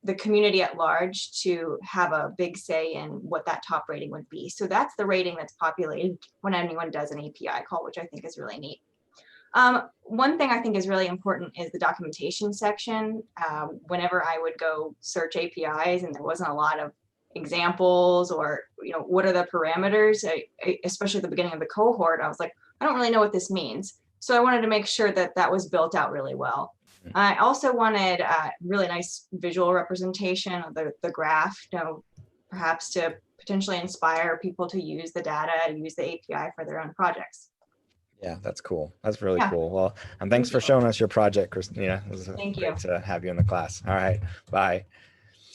Speaker 10: the community at large to have a big say in what that top rating would be. So that's the rating that's populated when anyone does an API call, which I think is really neat. One thing I think is really important is the documentation section. Whenever I would go search APIs and there wasn't a lot of examples or, what are the parameters, especially at the beginning of the cohort, I was like, I don't really know what this means. So I wanted to make sure that that was built out really well. I also wanted a really nice visual representation of the graph, perhaps to potentially inspire people to use the data, use the API for their own projects.
Speaker 2: Yeah, that's cool. That's really cool. Well, and thanks for showing us your project, Christina. It was great to have you in the class. All right, bye.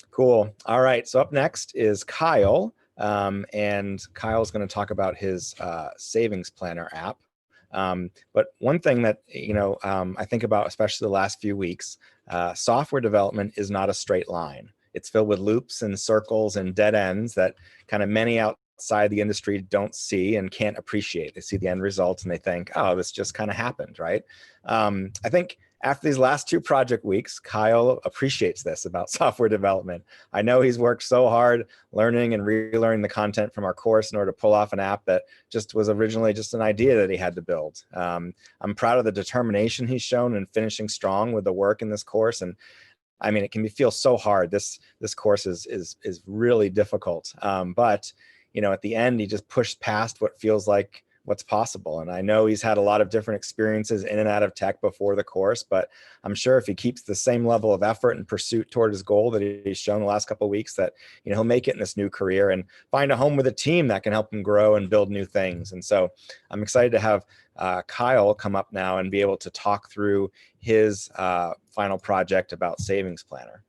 Speaker 2: Cool. All right, so up next is Kyle, and Kyle's going to talk about his savings planner app. But one thing that, I think about, especially the last few weeks, software development is not a straight line. It's filled with loops and circles and dead ends that kind of many outside the industry don't see and can't appreciate. They see the end results and they think, oh, this just kind of happened, right? I think after these last 2 project weeks, Kyle appreciates this about software development. I know he's worked so hard learning and relearning the content from our course in order to pull off an app that just was originally just an idea that he had to build. I'm proud of the determination he's shown in finishing strong with the work in this course. And I mean, it can feel so hard. This course is really difficult. But at the end, he just pushed past what feels like what's possible. And I know he's had a lot of different experiences in and out of tech before the course, but I'm sure if he keeps the same level of effort and pursuit toward his goal that he's shown the last couple of weeks, that he'll make it in this new career and find a home with a team that can help him grow and build new things. And so I'm excited to have Kyle come up now and be able to talk through his final project about Savings Planner.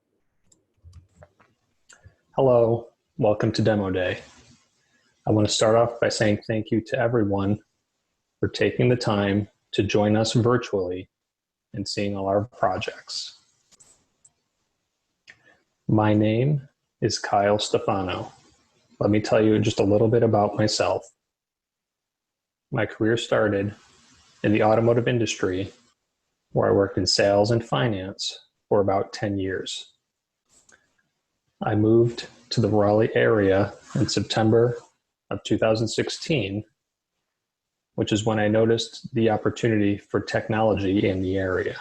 Speaker 5: Hello, welcome to Demo Day. I want to start off by saying thank you to everyone for taking the time to join us virtually and seeing all our projects. My name is Kyle Stefano. Let me tell you just a little bit about myself. My career started in the automotive industry, where I worked in sales and finance for about 10 years. I moved to the Raleigh area in September of 2016, which is when I noticed the opportunity for technology in the area.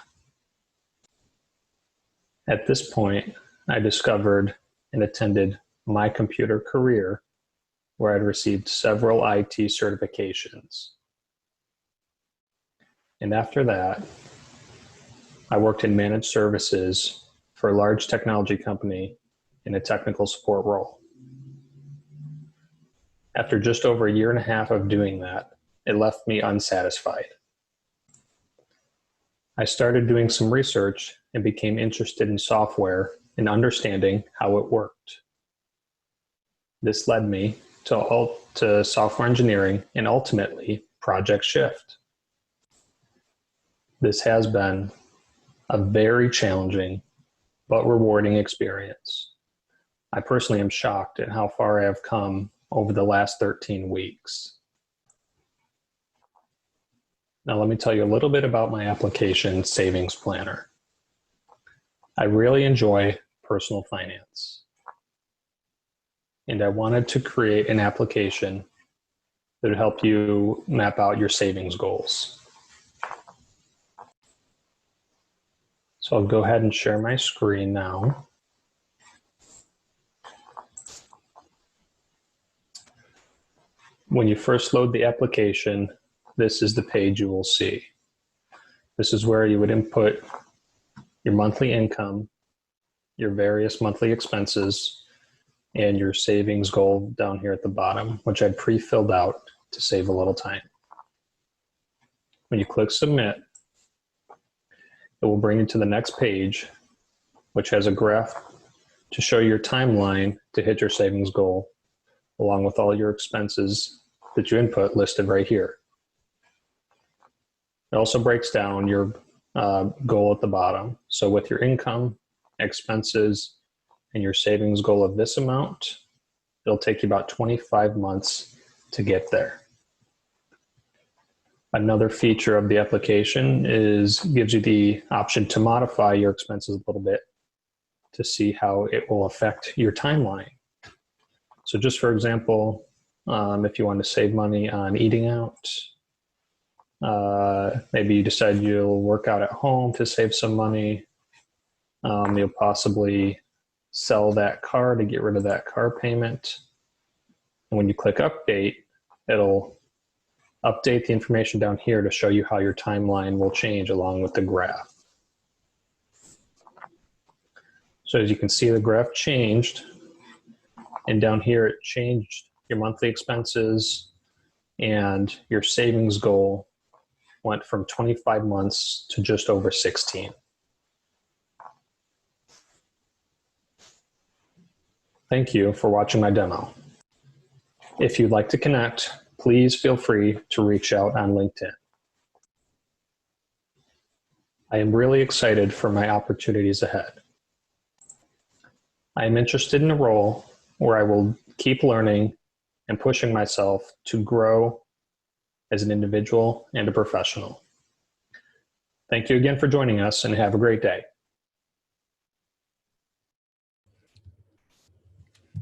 Speaker 5: At this point, I discovered and attended My Computer Career, where I'd received several IT certifications. And after that, I worked in managed services for a large technology company in a technical support role. After just over 1.5 years of doing that, it left me unsatisfied. I started doing some research and became interested in software and understanding how it worked. This led me to software engineering and ultimately Project Shift. This has been a very challenging but rewarding experience. I personally am shocked at how far I have come over the last 13 weeks. Now let me tell you a little bit about my application, Savings Planner. I really enjoy personal finance, and I wanted to create an application that would help you map out your savings goals. So I'll go ahead and share my screen now. When you first load the application, this is the page you will see. This is where you would input your monthly income, your various monthly expenses, and your savings goal down here at the bottom, which I pre-filled out to save a little time. When you click submit, it will bring you to the next page, which has a graph to show your timeline to hit your savings goal, along with all your expenses that you input listed right here. It also breaks down your goal at the bottom. So with your income, expenses, and your savings goal of this amount, it'll take you about 25 months to get there. Another feature of the application gives you the option to modify your expenses a little bit to see how it will affect your timeline. So just for example, if you want to save money on eating out, maybe you decide you'll work out at home to save some money. You'll possibly sell that car to get rid of that car payment. And when you click update, it'll update the information down here to show you how your timeline will change along with the graph. So as you can see, the graph changed, and down here it changed your monthly expenses, and your savings goal went from 25 months to just over 16. Thank you for watching my demo. If you'd like to connect, please feel free to reach out on LinkedIn. I am really excited for my opportunities ahead. I am interested in a role where I will keep learning and pushing myself to grow as an individual and a professional. Thank you again for joining us, and have a great day.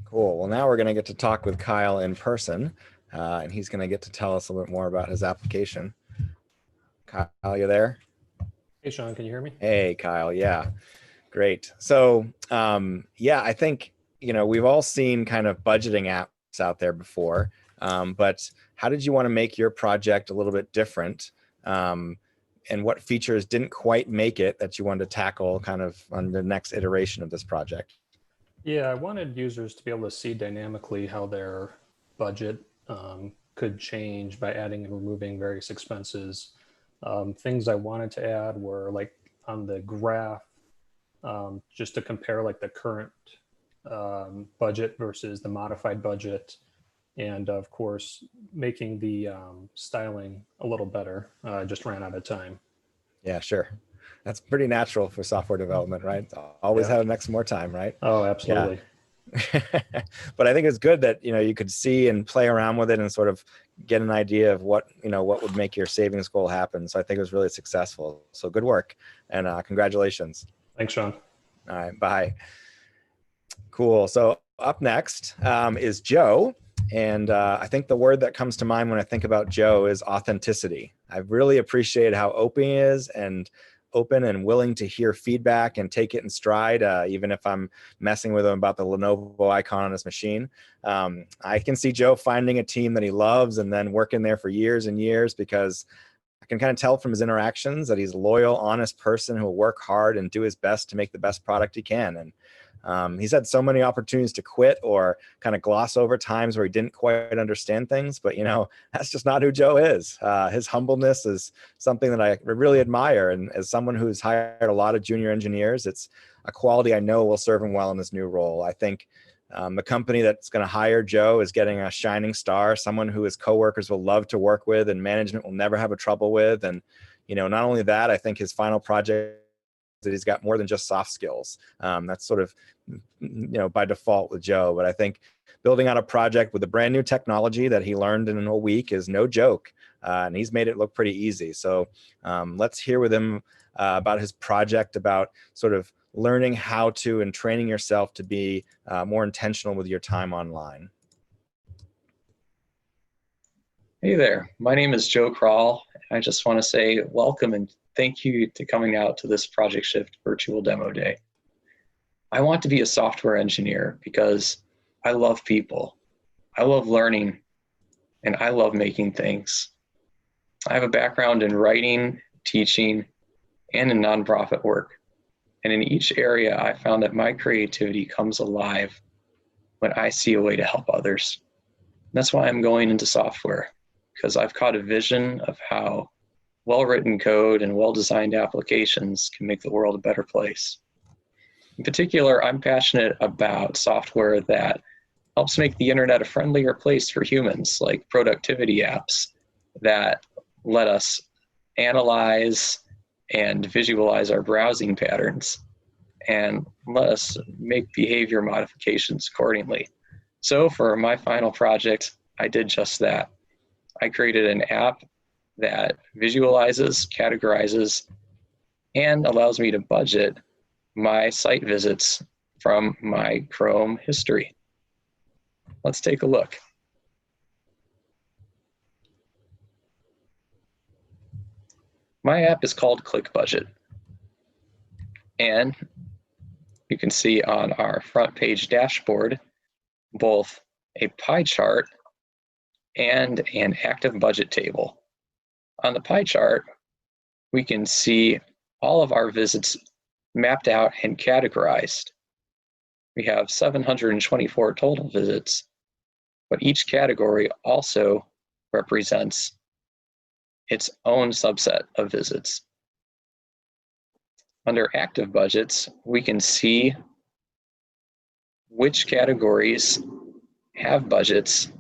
Speaker 2: Cool. Well, now we're going to get to talk with Kyle in person, and he's going to get to tell us a little bit more about his application. Kyle, you there?
Speaker 5: Hey, Sean, can you hear me?
Speaker 2: Hey, Kyle. Yeah, great. So, yeah, I think, we've all seen kind of budgeting apps out there before, but how did you want to make your project a little bit different? And what features didn't quite make it that you wanted to tackle kind of on the next iteration of this project?
Speaker 5: Yeah, I wanted users to be able to see dynamically how their budget could change by adding and removing various expenses. Things I wanted to add were like on the graph, just to compare like the current budget versus the modified budget. And of course, making the styling a little better. I just ran out of time.
Speaker 2: Yeah, sure. That's pretty natural for software development, right? Always have next more time, right?
Speaker 5: Oh, absolutely.
Speaker 2: Yeah. But I think it's good that, you could see and play around with it and sort of get an idea of what would make your savings goal happen. So I think it was really successful. So good work, and congratulations.
Speaker 5: Thanks, Sean.
Speaker 2: All right, bye. Cool. So up next is Joe. And I think the word that comes to mind when I think about Joe is authenticity. I've really appreciated how open he is, and open and willing to hear feedback and take it in stride, even if I'm messing with him about the Lenovo icon on his machine. I can see Joe finding a team that he loves and then working there for years and years, because I can kind of tell from his interactions that he's a loyal, honest person who will work hard and do his best to make the best product he can. And he's had so many opportunities to quit or kind of gloss over times where he didn't quite understand things, but that's just not who Joe is. His humbleness is something that I really admire. And as someone who's hired a lot of junior engineers, it's a quality I know will serve him well in this new role. I think the company that's going to hire Joe is getting a shining star, someone who his coworkers will love to work with and management will never have a trouble with. And, not only that, I think his final project that he's got more than just soft skills. That's sort of, by default with Joe. But I think building out a project with a brand new technology that he learned in a week is no joke. And he's made it look pretty easy. So let's hear with him about his project, about sort of learning how to and training yourself to be more intentional with your time online.
Speaker 11: Hey there, my name is Joe Kral. I just want to say welcome and thank you to coming out to this Project Shift virtual demo day. I want to be a software engineer because I love people, I love learning, and I love making things. I have a background in writing, teaching, and in nonprofit work. And in each area, I found that my creativity comes alive when I see a way to help others. That's why I'm going into software, because I've caught a vision of how well-written code and well-designed applications can make the world a better place. In particular, I'm passionate about software that helps make the internet a friendlier place for humans, like productivity apps that let us analyze and visualize our browsing patterns and let us make behavior modifications accordingly. So for my final project, I did just that. I created an app that visualizes, categorizes, and allows me to budget my site visits from my Chrome history. Let's take a look. My app is called ClickBudget. And you can see on our front page dashboard both a pie chart and an active budget table. On the pie chart, we can see all of our visits mapped out and categorized. We have 724 total visits, but each category also represents its own subset of visits. Under active budgets, we can see which categories have budgets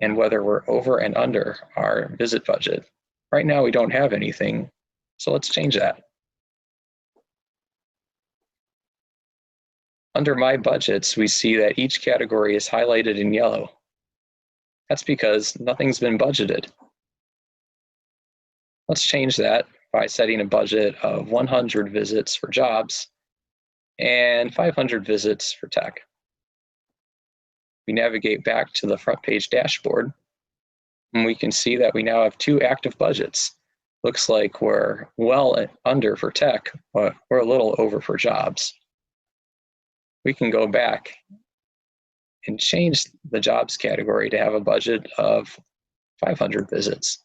Speaker 11: and whether we're over and under our visit budget. Right now, we don't have anything, so let's change that. Under My Budgets, we see that each category is highlighted in yellow. That's because nothing's been budgeted. Let's change that by setting a budget of 100 visits for jobs and 500 visits for tech. We navigate back to the front page dashboard, and we can see that we now have 2 active budgets. Looks like we're well under for tech, but we're a little over for jobs. We can go back and change the jobs category to have a budget of 500 visits.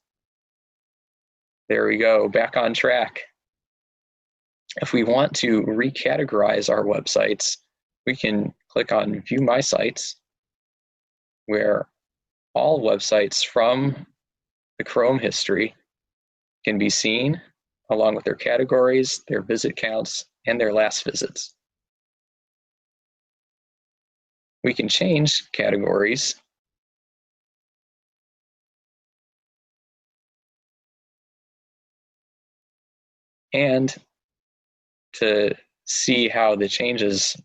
Speaker 11: There we go, back on track. If we want to recategorize our websites, we can click on View My Sites, where all websites from the Chrome history can be seen, along with their categories, their visit counts, and their last visits. We can change categories and to see how the changes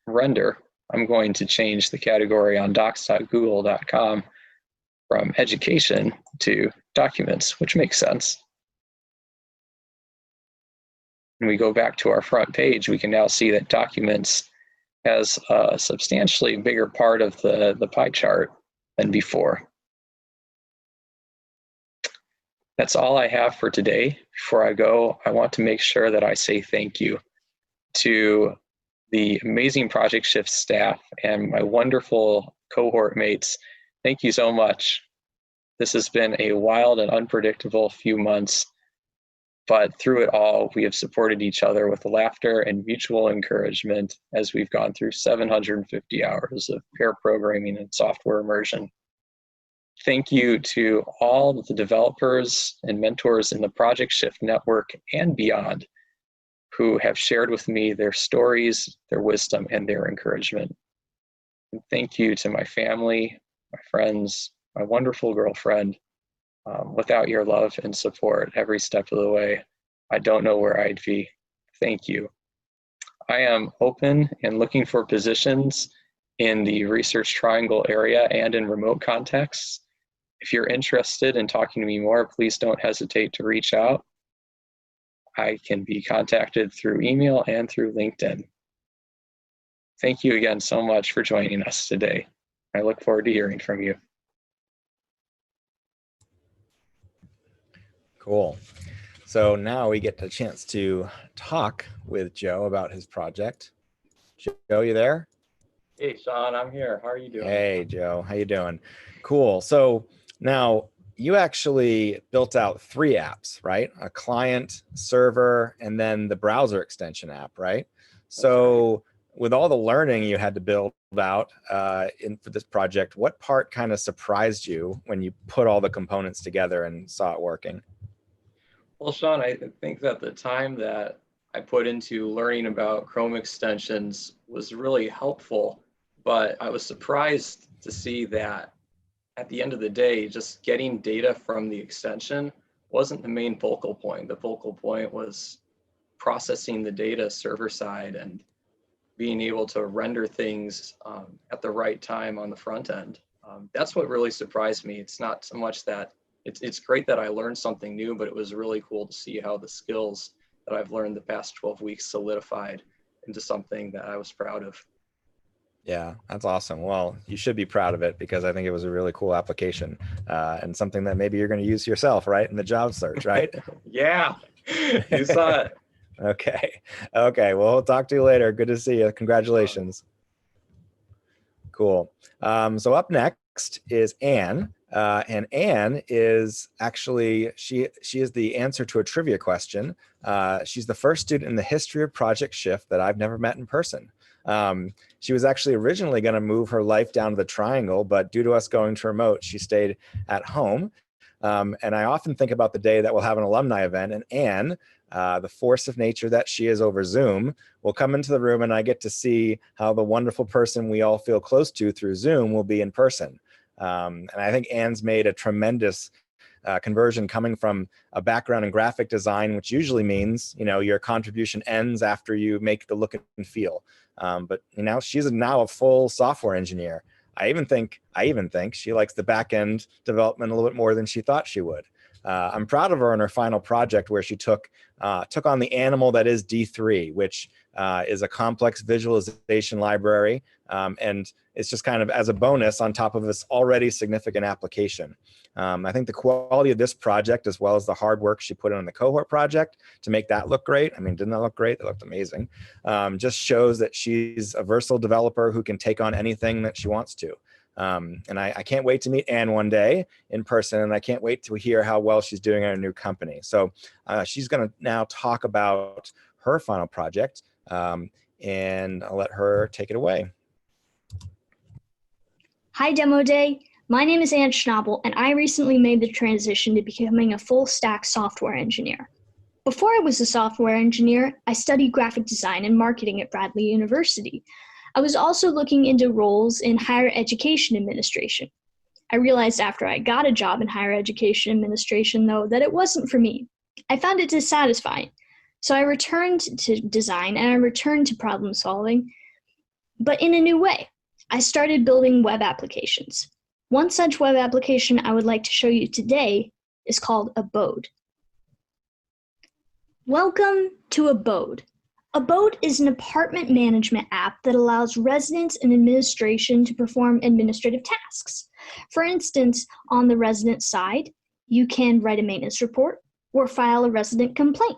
Speaker 11: render, I'm going to change the category on docs.google.com from education to documents, which makes sense. When we go back to our front page, we can now see that documents has a substantially bigger part of the pie chart than before. That's all I have for today. Before I go, I want to make sure that I say thank you to the amazing Project Shift staff and my wonderful cohort mates. Thank you so much. This has been a wild and unpredictable few months, but through it all, we have supported each other with laughter and mutual encouragement as we've gone through 750 hours of pair programming and software immersion. Thank you to all the developers and mentors in the Project Shift network and beyond who have shared with me their stories, their wisdom, and their encouragement. And thank you to my family, my friends, my wonderful girlfriend. Without your love and support every step of the way, I don't know where I'd be. Thank you. I am open and looking for positions in the Research Triangle area and in remote contexts. If you're interested in talking to me more, please don't hesitate to reach out. I can be contacted through email and through LinkedIn. Thank you again so much for joining us today. I look forward to hearing from you.
Speaker 2: Cool. So now we get the chance to talk with Joe about his project. Joe, you there?
Speaker 11: Hey, Sean, I'm here. How are you doing?
Speaker 2: Hey, Joe. How you doing? Cool. So now you actually built out 3 apps, right? A client, server, and then the browser extension app, right? So with all the learning you had to build out for this project, what part kind of surprised you when you put all the components together and saw it working?
Speaker 11: Well, Sean, I think that the time that I put into learning about Chrome extensions was really helpful, but I was surprised to see that at the end of the day, just getting data from the extension wasn't the main focal point. The focal point was processing the data server side and being able to render things at the right time on the front end. That's what really surprised me. It's not so much that it's great that I learned something new, but it was really cool to see how the skills that I've learned the past 12 weeks solidified into something that I was proud of.
Speaker 2: Yeah, that's awesome. Well, you should be proud of it because I think it was a really cool application and something that maybe you're going to use yourself, right? In the job search, right?
Speaker 11: Yeah, you saw it.
Speaker 2: Okay. Okay. Well, we'll talk to you later. Good to see you. Congratulations. Cool. So up next is Anne. And Anne is actually, she is the answer to a trivia question. She's the first student in the history of Project Shift that I've never met in person. She was actually originally going to move her life down to the Triangle, but due to us going to remote, she stayed at home. And I often think about the day that we'll have an alumni event, and Anne, the force of nature that she is over Zoom, will come into the room, and I get to see how the wonderful person we all feel close to through Zoom will be in person. And I think Anne's made a tremendous conversion coming from a background in graphic design, which usually means, you know, your contribution ends after you make the look and feel. But you know, she's now a full software engineer. I even think she likes the back end development a little bit more than she thought she would. I'm proud of her in her final project where she took on the animal that is D3, which is a complex visualization library. And it's just kind of as a bonus on top of this already significant application. I think the quality of this project, as well as the hard work she put in on the cohort project to make that look great. I mean, didn't that look great? It looked amazing. Just shows that she's a versatile developer who can take on anything that she wants to. And I can't wait to meet Anne one day in person, and I can't wait to hear how well she's doing at her new company. So she's going to now talk about her final project, and I'll let her take it away.
Speaker 4: Hi, Demo Day. My name is Anne Schnabel, and I recently made the transition to becoming a full-stack software engineer. Before I was a software engineer, I studied graphic design and marketing at Bradley University. I was also looking into roles in higher education administration. I realized after I got a job in higher education administration, though, that it wasn't for me. I found it dissatisfying. So I returned to design and I returned to problem solving, but in a new way. I started building web applications. One such web application I would like to show you today is called Abode. Welcome to Abode. Abode is an apartment management app that allows residents and administration to perform administrative tasks. For instance, on the resident side, you can write a maintenance report or file a resident complaint.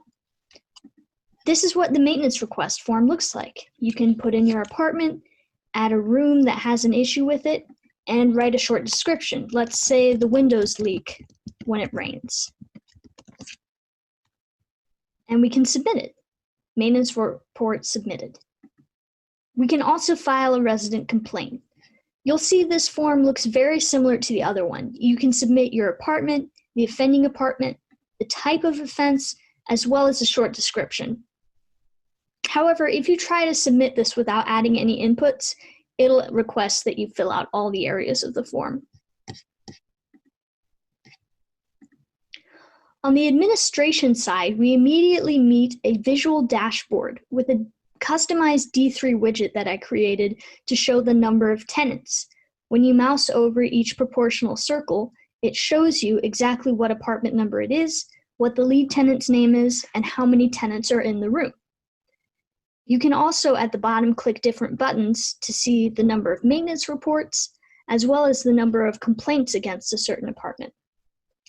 Speaker 4: This is what the maintenance request form looks like. You can put in your apartment, add a room that has an issue with it, and write a short description. Let's say the windows leak when it rains. And we can submit it. Maintenance report submitted. We can also file a resident complaint. You'll see this form looks very similar to the other one. You can submit your apartment, the offending apartment, the type of offense, as well as a short description. However, if you try to submit this without adding any inputs, it'll request that you fill out all the areas of the form. On the administration side, we immediately meet a visual dashboard with a customized D3 widget that I created to show the number of tenants. When you mouse over each proportional circle, it shows you exactly what apartment number it is, what the lead tenant's name is, and how many tenants are in the room. You can also, at the bottom, click different buttons to see the number of maintenance reports, as well as the number of complaints against a certain apartment.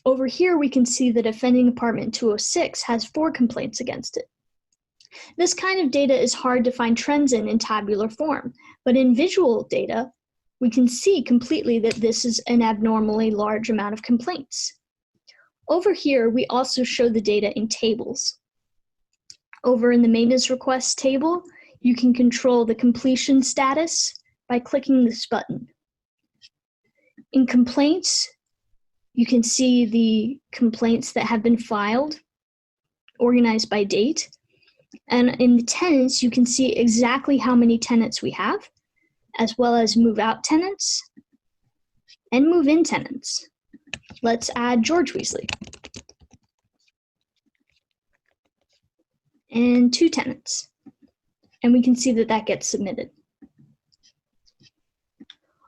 Speaker 4: Over here, we can see that offending apartment 206 has 4 complaints against it. This kind of data is hard to find trends in tabular form, but in visual data, we can see completely that this is an abnormally large amount of complaints. Over here, we also show the data in tables. Over in the maintenance request table, you can control the completion status by clicking this button. In complaints, you can see the complaints that have been filed, organized by date. And in the tenants, you can see exactly how many tenants we have, as well as move out tenants and move in tenants. Let's add George Weasley. And 2 tenants. And we can see that that gets submitted.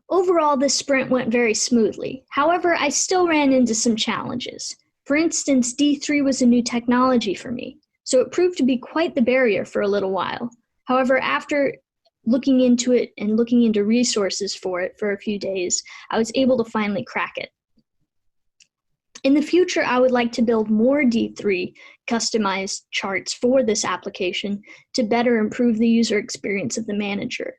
Speaker 4: Overall, this sprint went very smoothly. However, I still ran into some challenges. For instance, D3 was a new technology for me, so it proved to be quite the barrier for a little while. However, after looking into it and looking into resources for it for a few days, I was able to finally crack it. In the future, I would like to build more D3 customized charts for this application to better improve the user experience of the manager.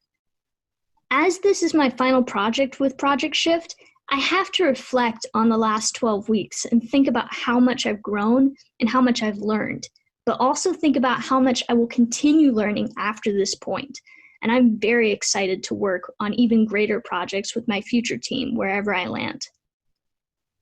Speaker 4: As this is my final project with Project Shift, I have to reflect on the last 12 weeks and think about how much I've grown and how much I've learned, but also think about how much I will continue learning after this point. And I'm very excited to work on even greater projects with my future team wherever I land.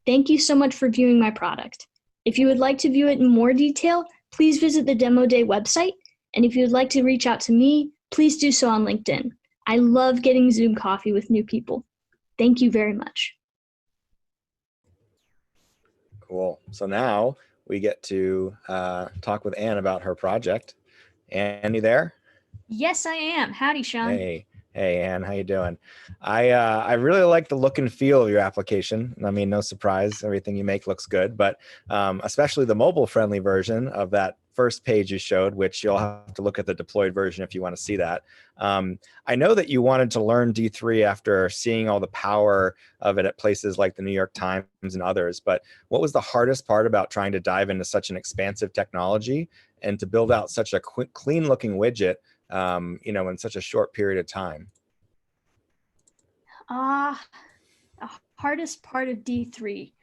Speaker 4: Thank you so much for viewing my product. If you would like to view it in more detail, please visit the Demo Day website. And if you would like to reach out to me, please do so on LinkedIn. I love getting Zoom coffee with new people. Thank you very much.
Speaker 2: Cool. So now we get to talk with Anne about her project. Anne, you there?
Speaker 4: Yes, I am. Howdy, Sean.
Speaker 2: Hey, Anne, how you doing? I really like the look and feel of your application. I mean, no surprise, everything you make looks good, but especially the mobile-friendly version of that first page you showed, which you'll have to look at the deployed version if you want to see that. I know that you wanted to learn D3 after seeing all the power of it at places like the New York Times and others, but what was the hardest part about trying to dive into such an expansive technology and to build out such a clean-looking widget in such a short period of time?
Speaker 4: The hardest part of D3.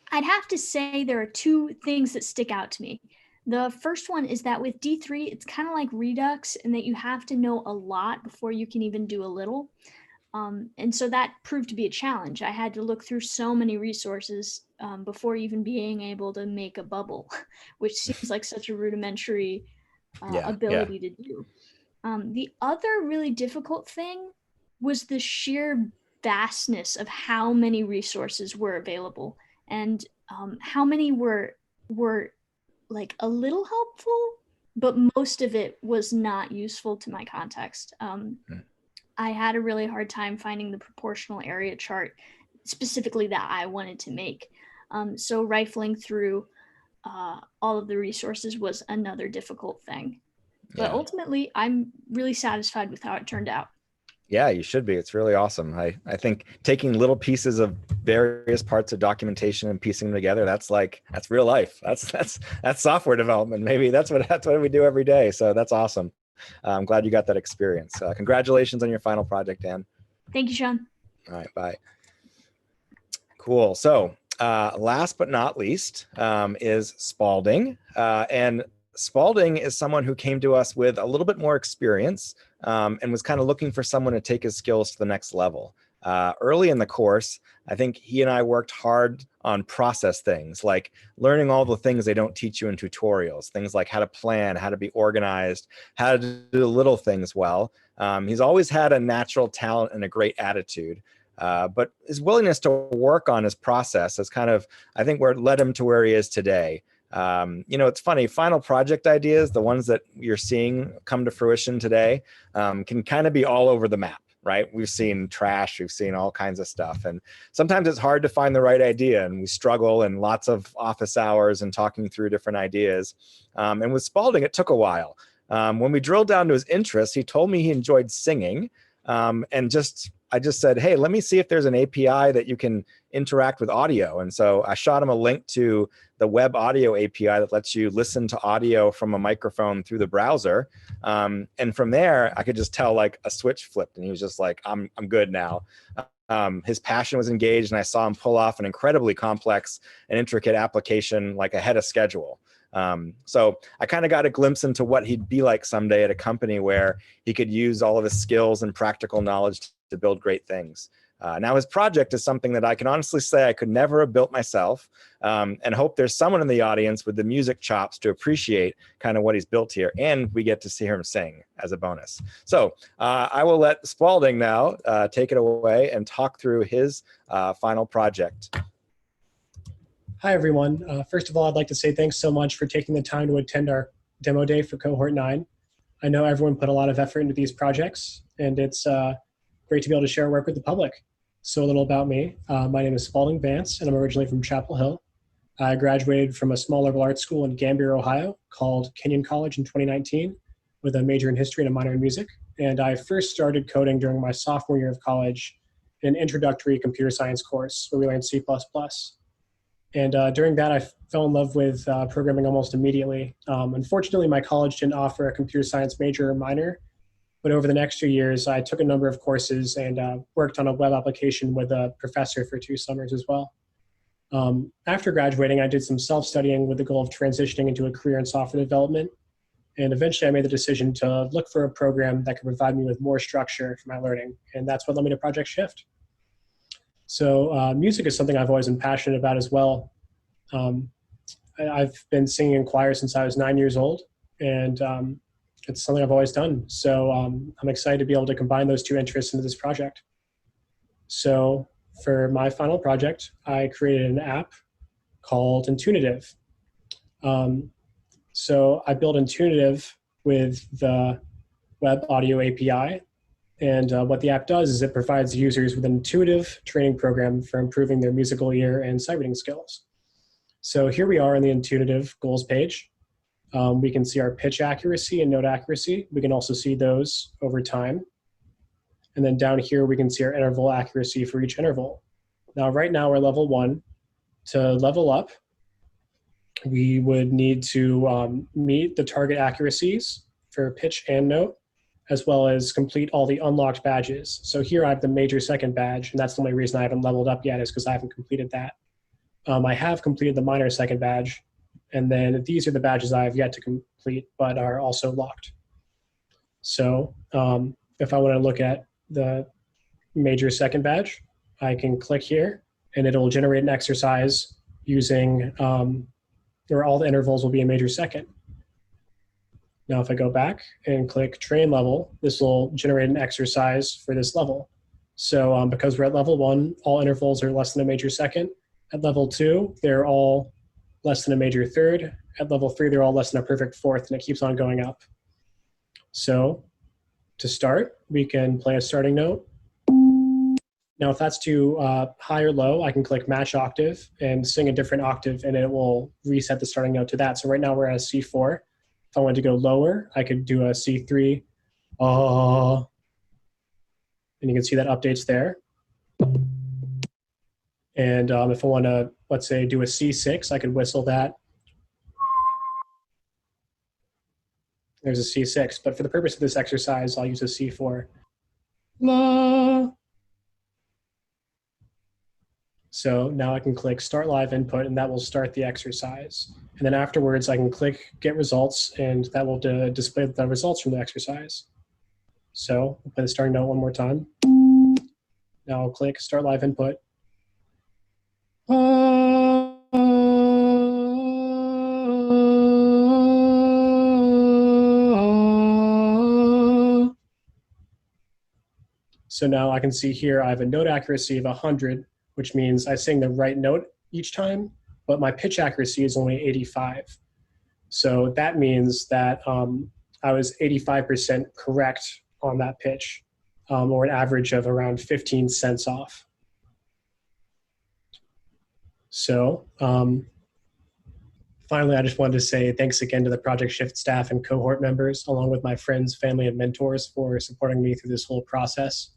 Speaker 4: I'd have to say there are 2 things that stick out to me. The first one is that with D3, it's kind of like Redux in that you have to know a lot before you can even do a little. And so that proved to be a challenge. I had to look through so many resources before even being able to make a bubble, which seems like such a rudimentary ability to do. The other really difficult thing was the sheer vastness of how many resources were available and how many were like a little helpful, but most of it was not useful to my context. I had a really hard time finding the proportional area chart specifically that I wanted to make. So rifling through all of the resources was another difficult thing. But ultimately, I'm really satisfied with how it turned out.
Speaker 2: Yeah, you should be. It's really awesome. I think taking little pieces of various parts of documentation and piecing them together, that's real life. That's software development. Maybe that's what we do every day. So that's awesome. I'm glad you got that experience. Congratulations on your final project, Anne.
Speaker 4: Thank you, Sean.
Speaker 2: All right, bye. Cool. So last but not least is Spalding. And Spalding is someone who came to us with a little bit more experience and was kind of looking for someone to take his skills to the next level. Early in the course, I think he and I worked hard on process things, like learning all the things they don't teach you in tutorials, things like how to plan, how to be organized, how to do little things well. He's always had a natural talent and a great attitude. But his willingness to work on his process has kind of, I think, where it led him to where he is today. It's funny, final project ideas, the ones that you're seeing come to fruition today, can kind of be all over the map, right? We've seen trash, we've seen all kinds of stuff. And sometimes it's hard to find the right idea, and we struggle in lots of office hours and talking through different ideas. And with Spalding, it took a while. When we drilled down to his interests, he told me he enjoyed singing. I just said, hey, let me see if there's an API that you can interact with audio. And so I shot him a link to the web audio API that lets you listen to audio from a microphone through the browser. And from there, I could just tell like a switch flipped, and he was just like, I'm good now. His passion was engaged, and I saw him pull off an incredibly complex and intricate application like ahead of schedule. So I kind of got a glimpse into what he'd be like someday at a company where he could use all of his skills and practical knowledge to build great things. Now his project is something that I can honestly say I could never have built myself, and hope there's someone in the audience with the music chops to appreciate kind of what he's built here, and we get to see him sing as a bonus. So I will let Spalding now take it away and talk through his final project.
Speaker 5: Hi, everyone. First of all, I'd like to say thanks so much for taking the time to attend our demo day for Cohort 9. I know everyone put a lot of effort into these projects, and it's great to be able to share work with the public. So a little about me. My name is Spalding Vance, and I'm originally from Chapel Hill. I graduated from a small liberal arts school in Gambier, Ohio, called Kenyon College in 2019, with a major in history and a minor in music. And I first started coding during my sophomore year of college in an introductory computer science course where we learned C++. And during that, I fell in love with programming almost immediately. Unfortunately, my college didn't offer a computer science major or minor, but over the next 2 years, I took a number of courses and worked on a web application with a professor for 2 summers as well. After graduating, I did some self-studying with the goal of transitioning into a career in software development. And eventually I made the decision to look for a program that could provide me with more structure for my learning. And that's what led me to Project Shift. So music is something I've always been passionate about as well. I've been singing in choir since I was 9 years old, and it's something I've always done. So I'm excited to be able to combine those 2 interests into this project. So for my final project, I created an app called Intunitive. So I built Intunitive with the Web Audio API. And what the app does is it provides users with an intuitive training program for improving their musical ear and sight reading skills. So here we are on the Intunitive goals page. We can see our pitch accuracy and note accuracy. We can also see those over time. And then down here, we can see our interval accuracy for each interval. Now, right now, we're level 1. To level up, we would need to meet the target accuracies for pitch and note, as well as complete all the unlocked badges. So here I have the major second badge, and that's the only reason I haven't leveled up yet is because I haven't completed that. I have completed the minor second badge, and then these are the badges I have yet to complete, but are also locked. So if I want to look at the major second badge, I can click here, and it'll generate an exercise using, where all the intervals will be a major second. Now, if I go back and click train level, this will generate an exercise for this level. So because we're at level 1, all intervals are less than a major second. At level 2, they're all less than a major third. At level 3, they're all less than a perfect fourth, and it keeps on going up. So to start, we can play a starting note. Now, if that's too high or low, I can click match octave and sing a different octave, and it will reset the starting note to that. So right now we're at a C4. If I wanted to go lower, I could do a C3. And you can see that updates there. And if I want to, let's say, do a C6, I could whistle that. There's a C6. But for the purpose of this exercise, I'll use a C4. La. So now I can click Start Live Input, and that will start the exercise. And then afterwards, I can click Get Results, and that will display the results from the exercise. So I'll play the starting note one more time. Now I'll click Start Live Input. So now I can see here I have a note accuracy of 100, which means I sing the right note each time, but my pitch accuracy is only 85. So that means that I was 85% correct on that pitch, or an average of around 15 cents off. So finally, I just wanted to say thanks again to the Project Shift staff and cohort members, along with my friends, family, and mentors for supporting me through this whole process.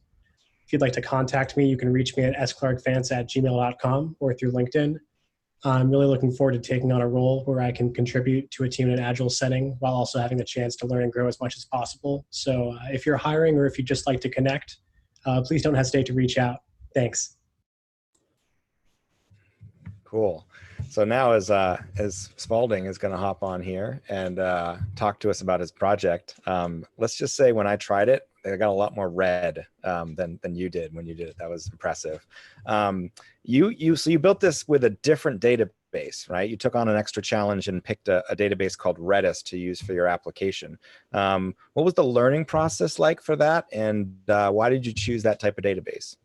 Speaker 5: If you'd like to contact me, you can reach me at sclarkvance@gmail.com or through LinkedIn. I'm really looking forward to taking on a role where I can contribute to a team in an agile setting while also having the chance to learn and grow as much as possible. So if you're hiring or if you'd just like to connect, please don't hesitate to reach out. Thanks.
Speaker 2: Cool. So now as Spalding is going to hop on here and talk to us about his project, let's just say when I tried it, I got a lot more red than you did when you did it. That was impressive. So you built this with a different database, right? You took on an extra challenge and picked a database called Redis to use for your application. What was the learning process like for that? And why did you choose that type of database?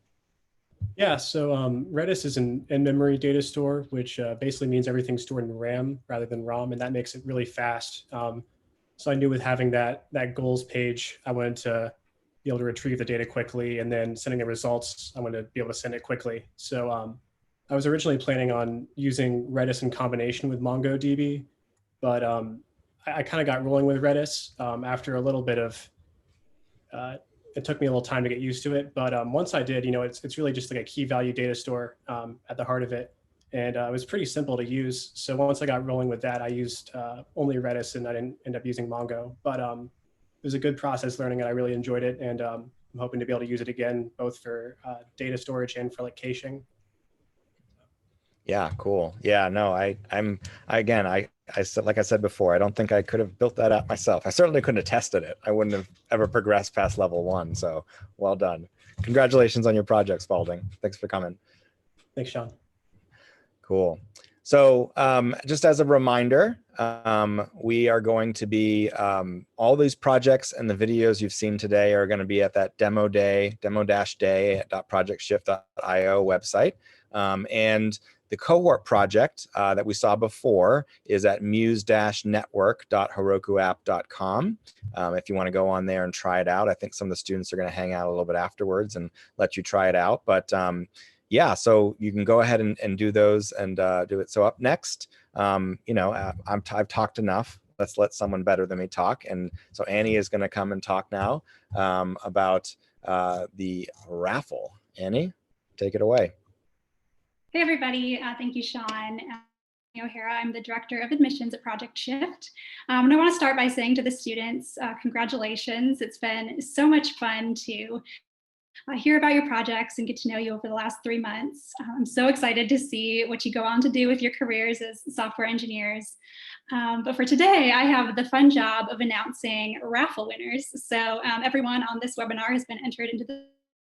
Speaker 5: Yeah, so Redis is an in-memory data store, which basically means everything's stored in RAM rather than ROM, and that makes it really fast. So I knew with having that goals page, I wanted to be able to retrieve the data quickly, and then sending the results, I wanted to be able to send it quickly. So I was originally planning on using Redis in combination with MongoDB, but I kind of got rolling with Redis after a little bit of it took me a little time to get used to it, but once I did, it's really just like a key value data store at the heart of it. And it was pretty simple to use. So once I got rolling with that, I used only Redis and I didn't end up using Mongo. But it was a good process learning and I really enjoyed it. And I'm hoping to be able to use it again, both for data storage and for like caching.
Speaker 2: Yeah, cool. Yeah, no, I said, like I said before, I don't think I could have built that app myself. I certainly couldn't have tested it. I wouldn't have ever progressed past level 1. So well done. Congratulations on your project, Spalding. Thanks for coming.
Speaker 5: Thanks, Sean.
Speaker 2: Cool. So just as a reminder, we are going to be, all these projects and the videos you've seen today are going to be at that demo-day.projectshift.io website. And the cohort project that we saw before is at muse-network.herokuapp.com. If you want to go on there and try it out, I think some of the students are going to hang out a little bit afterwards and let you try it out. But yeah, so you can go ahead and do those and do it. So up next, I've talked enough. Let's let someone better than me talk. And so Annie is going to come and talk now about the raffle. Annie, take it away.
Speaker 12: Hey, everybody. Thank you, Sean. O'Hara. I'm the Director of Admissions at Project Shift. And I want to start by saying to the students, congratulations. It's been so much fun to hear about your projects and get to know you over the last 3 months. I'm so excited to see what you go on to do with your careers as software engineers. But for today, I have the fun job of announcing raffle winners. So everyone on this webinar has been entered into the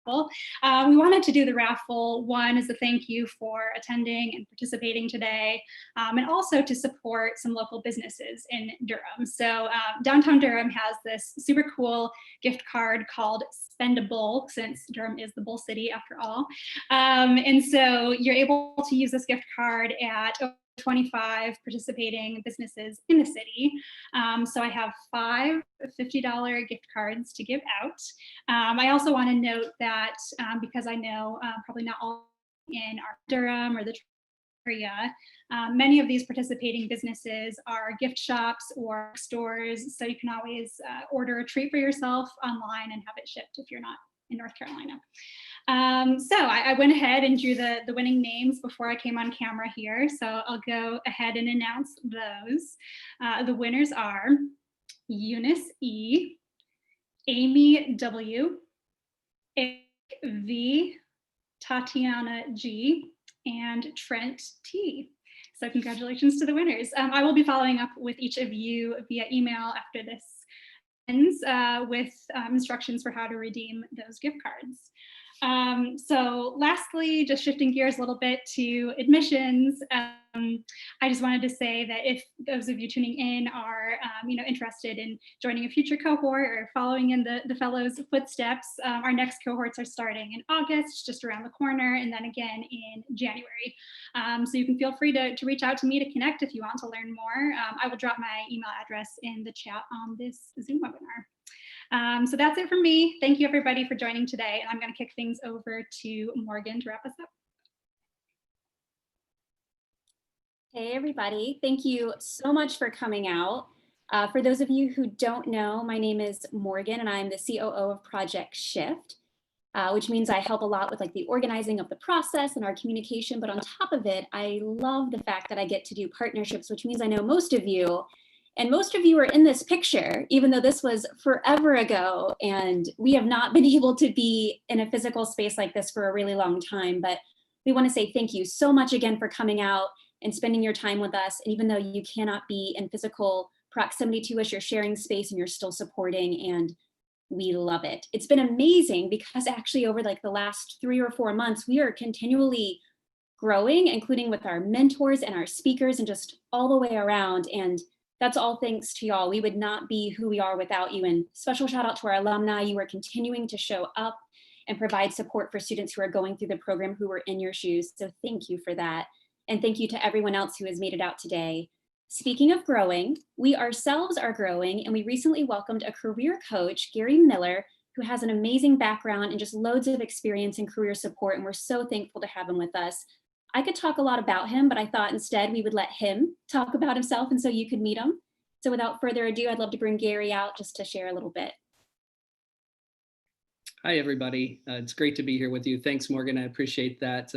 Speaker 12: we wanted to do the raffle, one, as a thank you for attending and participating today, and also to support some local businesses in Durham. So downtown Durham has this super cool gift card called Spend a Bull, since Durham is the Bull City after all. And so you're able to use this gift card at 25 participating businesses in the city. So I have 5 $50 gift cards to give out. I also want to note that because I know probably not all in our Durham or the area, many of these participating businesses are gift shops or stores. So you can always order a treat for yourself online and have it shipped if you're not in North Carolina. So I went ahead and drew the winning names before I came on camera here. So I'll go ahead and announce those. The winners are Eunice E, Amy W, Eric V, Tatiana G, and Trent T. So congratulations to the winners. I will be following up with each of you via email after this ends with instructions for how to redeem those gift cards. So lastly, just shifting gears a little bit to admissions, I just wanted to say that if those of you tuning in are interested in joining a future cohort or following in the fellows' footsteps, our next cohorts are starting in August, just around the corner, and then again in January. So you can feel free to reach out to me to connect if you want to learn more. I will drop my email address in the chat on this Zoom webinar. So that's it from me. Thank you everybody for joining today. And I'm going to kick things over to Morgan to wrap us up.
Speaker 13: Hey everybody, thank you so much for coming out. For those of you who don't know, my name is Morgan and I'm the COO of Project Shift, which means I help a lot with like the organizing of the process and our communication. But on top of it, I love the fact that I get to do partnerships, which means I know most of you. And most of you are in this picture, even though this was forever ago and we have not been able to be in a physical space like this for a really long time. But we want to say thank you so much again for coming out. and spending your time with us. And even though you cannot be in physical proximity to us, you're sharing space and you're still supporting, and we love it. It's been amazing because actually over like the last 3 or 4 months, we are continually growing, including with our mentors and our speakers and just all the way around. And that's all thanks to y'all. We would not be who we are without you. And special shout out to our alumni. You are continuing to show up and provide support for students who are going through the program who were in your shoes. So thank you for that. And thank you to everyone else who has made it out today. Speaking of growing, we ourselves are growing, and we recently welcomed a career coach, Gary Miller, who has an amazing background and just loads of experience in career support. And we're so thankful to have him with us. I could talk a lot about him, but I thought instead we would let him talk about himself, and so you could meet him. So without further ado, I'd love to bring Gary out just to share a little bit.
Speaker 14: Hi, everybody. It's great to be here with you. Thanks, Morgan. I appreciate that.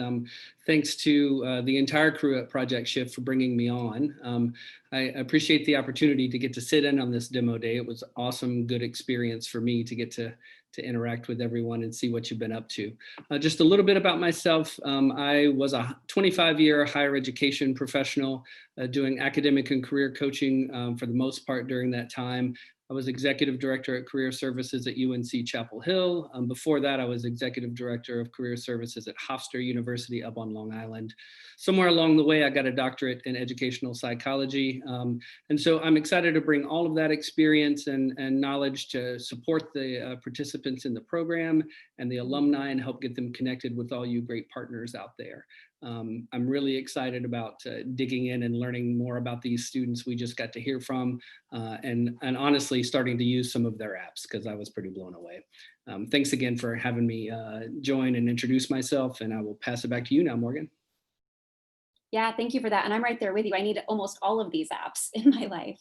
Speaker 14: Thanks to the entire crew at Project Shift for bringing me on. I appreciate the opportunity to get to sit in on this demo day. It was an awesome, good experience for me to get to interact with everyone and see what you've been up to. Just a little bit about myself. I was a 25-year higher education professional doing academic and career coaching for the most part during that time. I was executive director at career services at UNC Chapel Hill. Before that, I was executive director of career services at Hofstra University up on Long Island. Somewhere along the way, I got a doctorate in educational psychology. And so I'm excited to bring all of that experience and knowledge to support the participants in the program and the alumni and help get them connected with all you great partners out there. I'm really excited about digging in and learning more about these students we just got to hear from, and honestly starting to use some of their apps because I was pretty blown away. Thanks again for having me join and introduce myself, and I will pass it back to you now, Morgan.
Speaker 13: Yeah, thank you for that. And I'm right there with you. I need almost all of these apps in my life.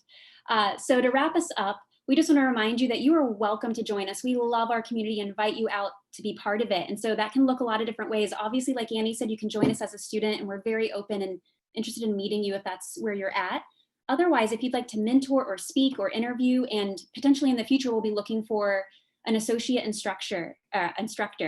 Speaker 13: So to wrap us up, we just want to remind you that you are welcome to join us. We love our community and invite you out to be part of it. And so that can look a lot of different ways. Obviously, like Annie said, you can join us as a student, and we're very open and interested in meeting you if that's where you're at. Otherwise, if you'd like to mentor or speak or interview, and potentially in the future, we'll be looking for an associate instructor.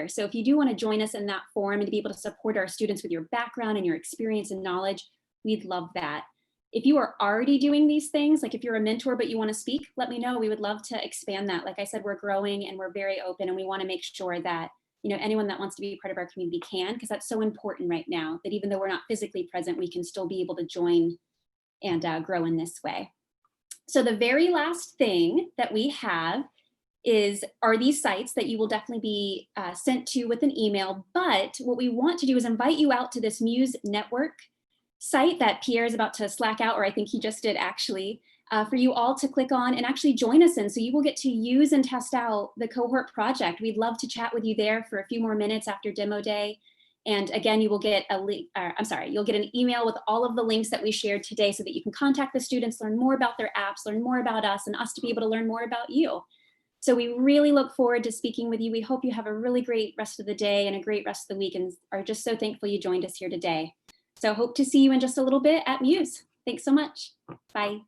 Speaker 13: So if you do want to join us in that forum and to be able to support our students with your background and your experience and knowledge, we'd love that. If you are already doing these things, like if you're a mentor but you want to speak, let me know. We would love to expand that. Like I said, we're growing and we're very open, and we want to make sure that anyone that wants to be part of our community can, because that's so important right now, that even though we're not physically present, we can still be able to join and grow in this way. So the very last thing that we have are these sites that you will definitely be sent to with an email. But what we want to do is invite you out to this Muse Network site that Pierre is about to Slack out, or I think he just did actually, for you all to click on and actually join us in. So you will get to use and test out the cohort project. We'd love to chat with you there for a few more minutes after demo day. And again, you will get you'll get an email with all of the links that we shared today so that you can contact the students, learn more about their apps, learn more about us, and us to be able to learn more about you. So we really look forward to speaking with you. We hope you have a really great rest of the day and a great rest of the week, and are just so thankful you joined us here today. So hope to see you in just a little bit at Muse. Thanks so much. Bye.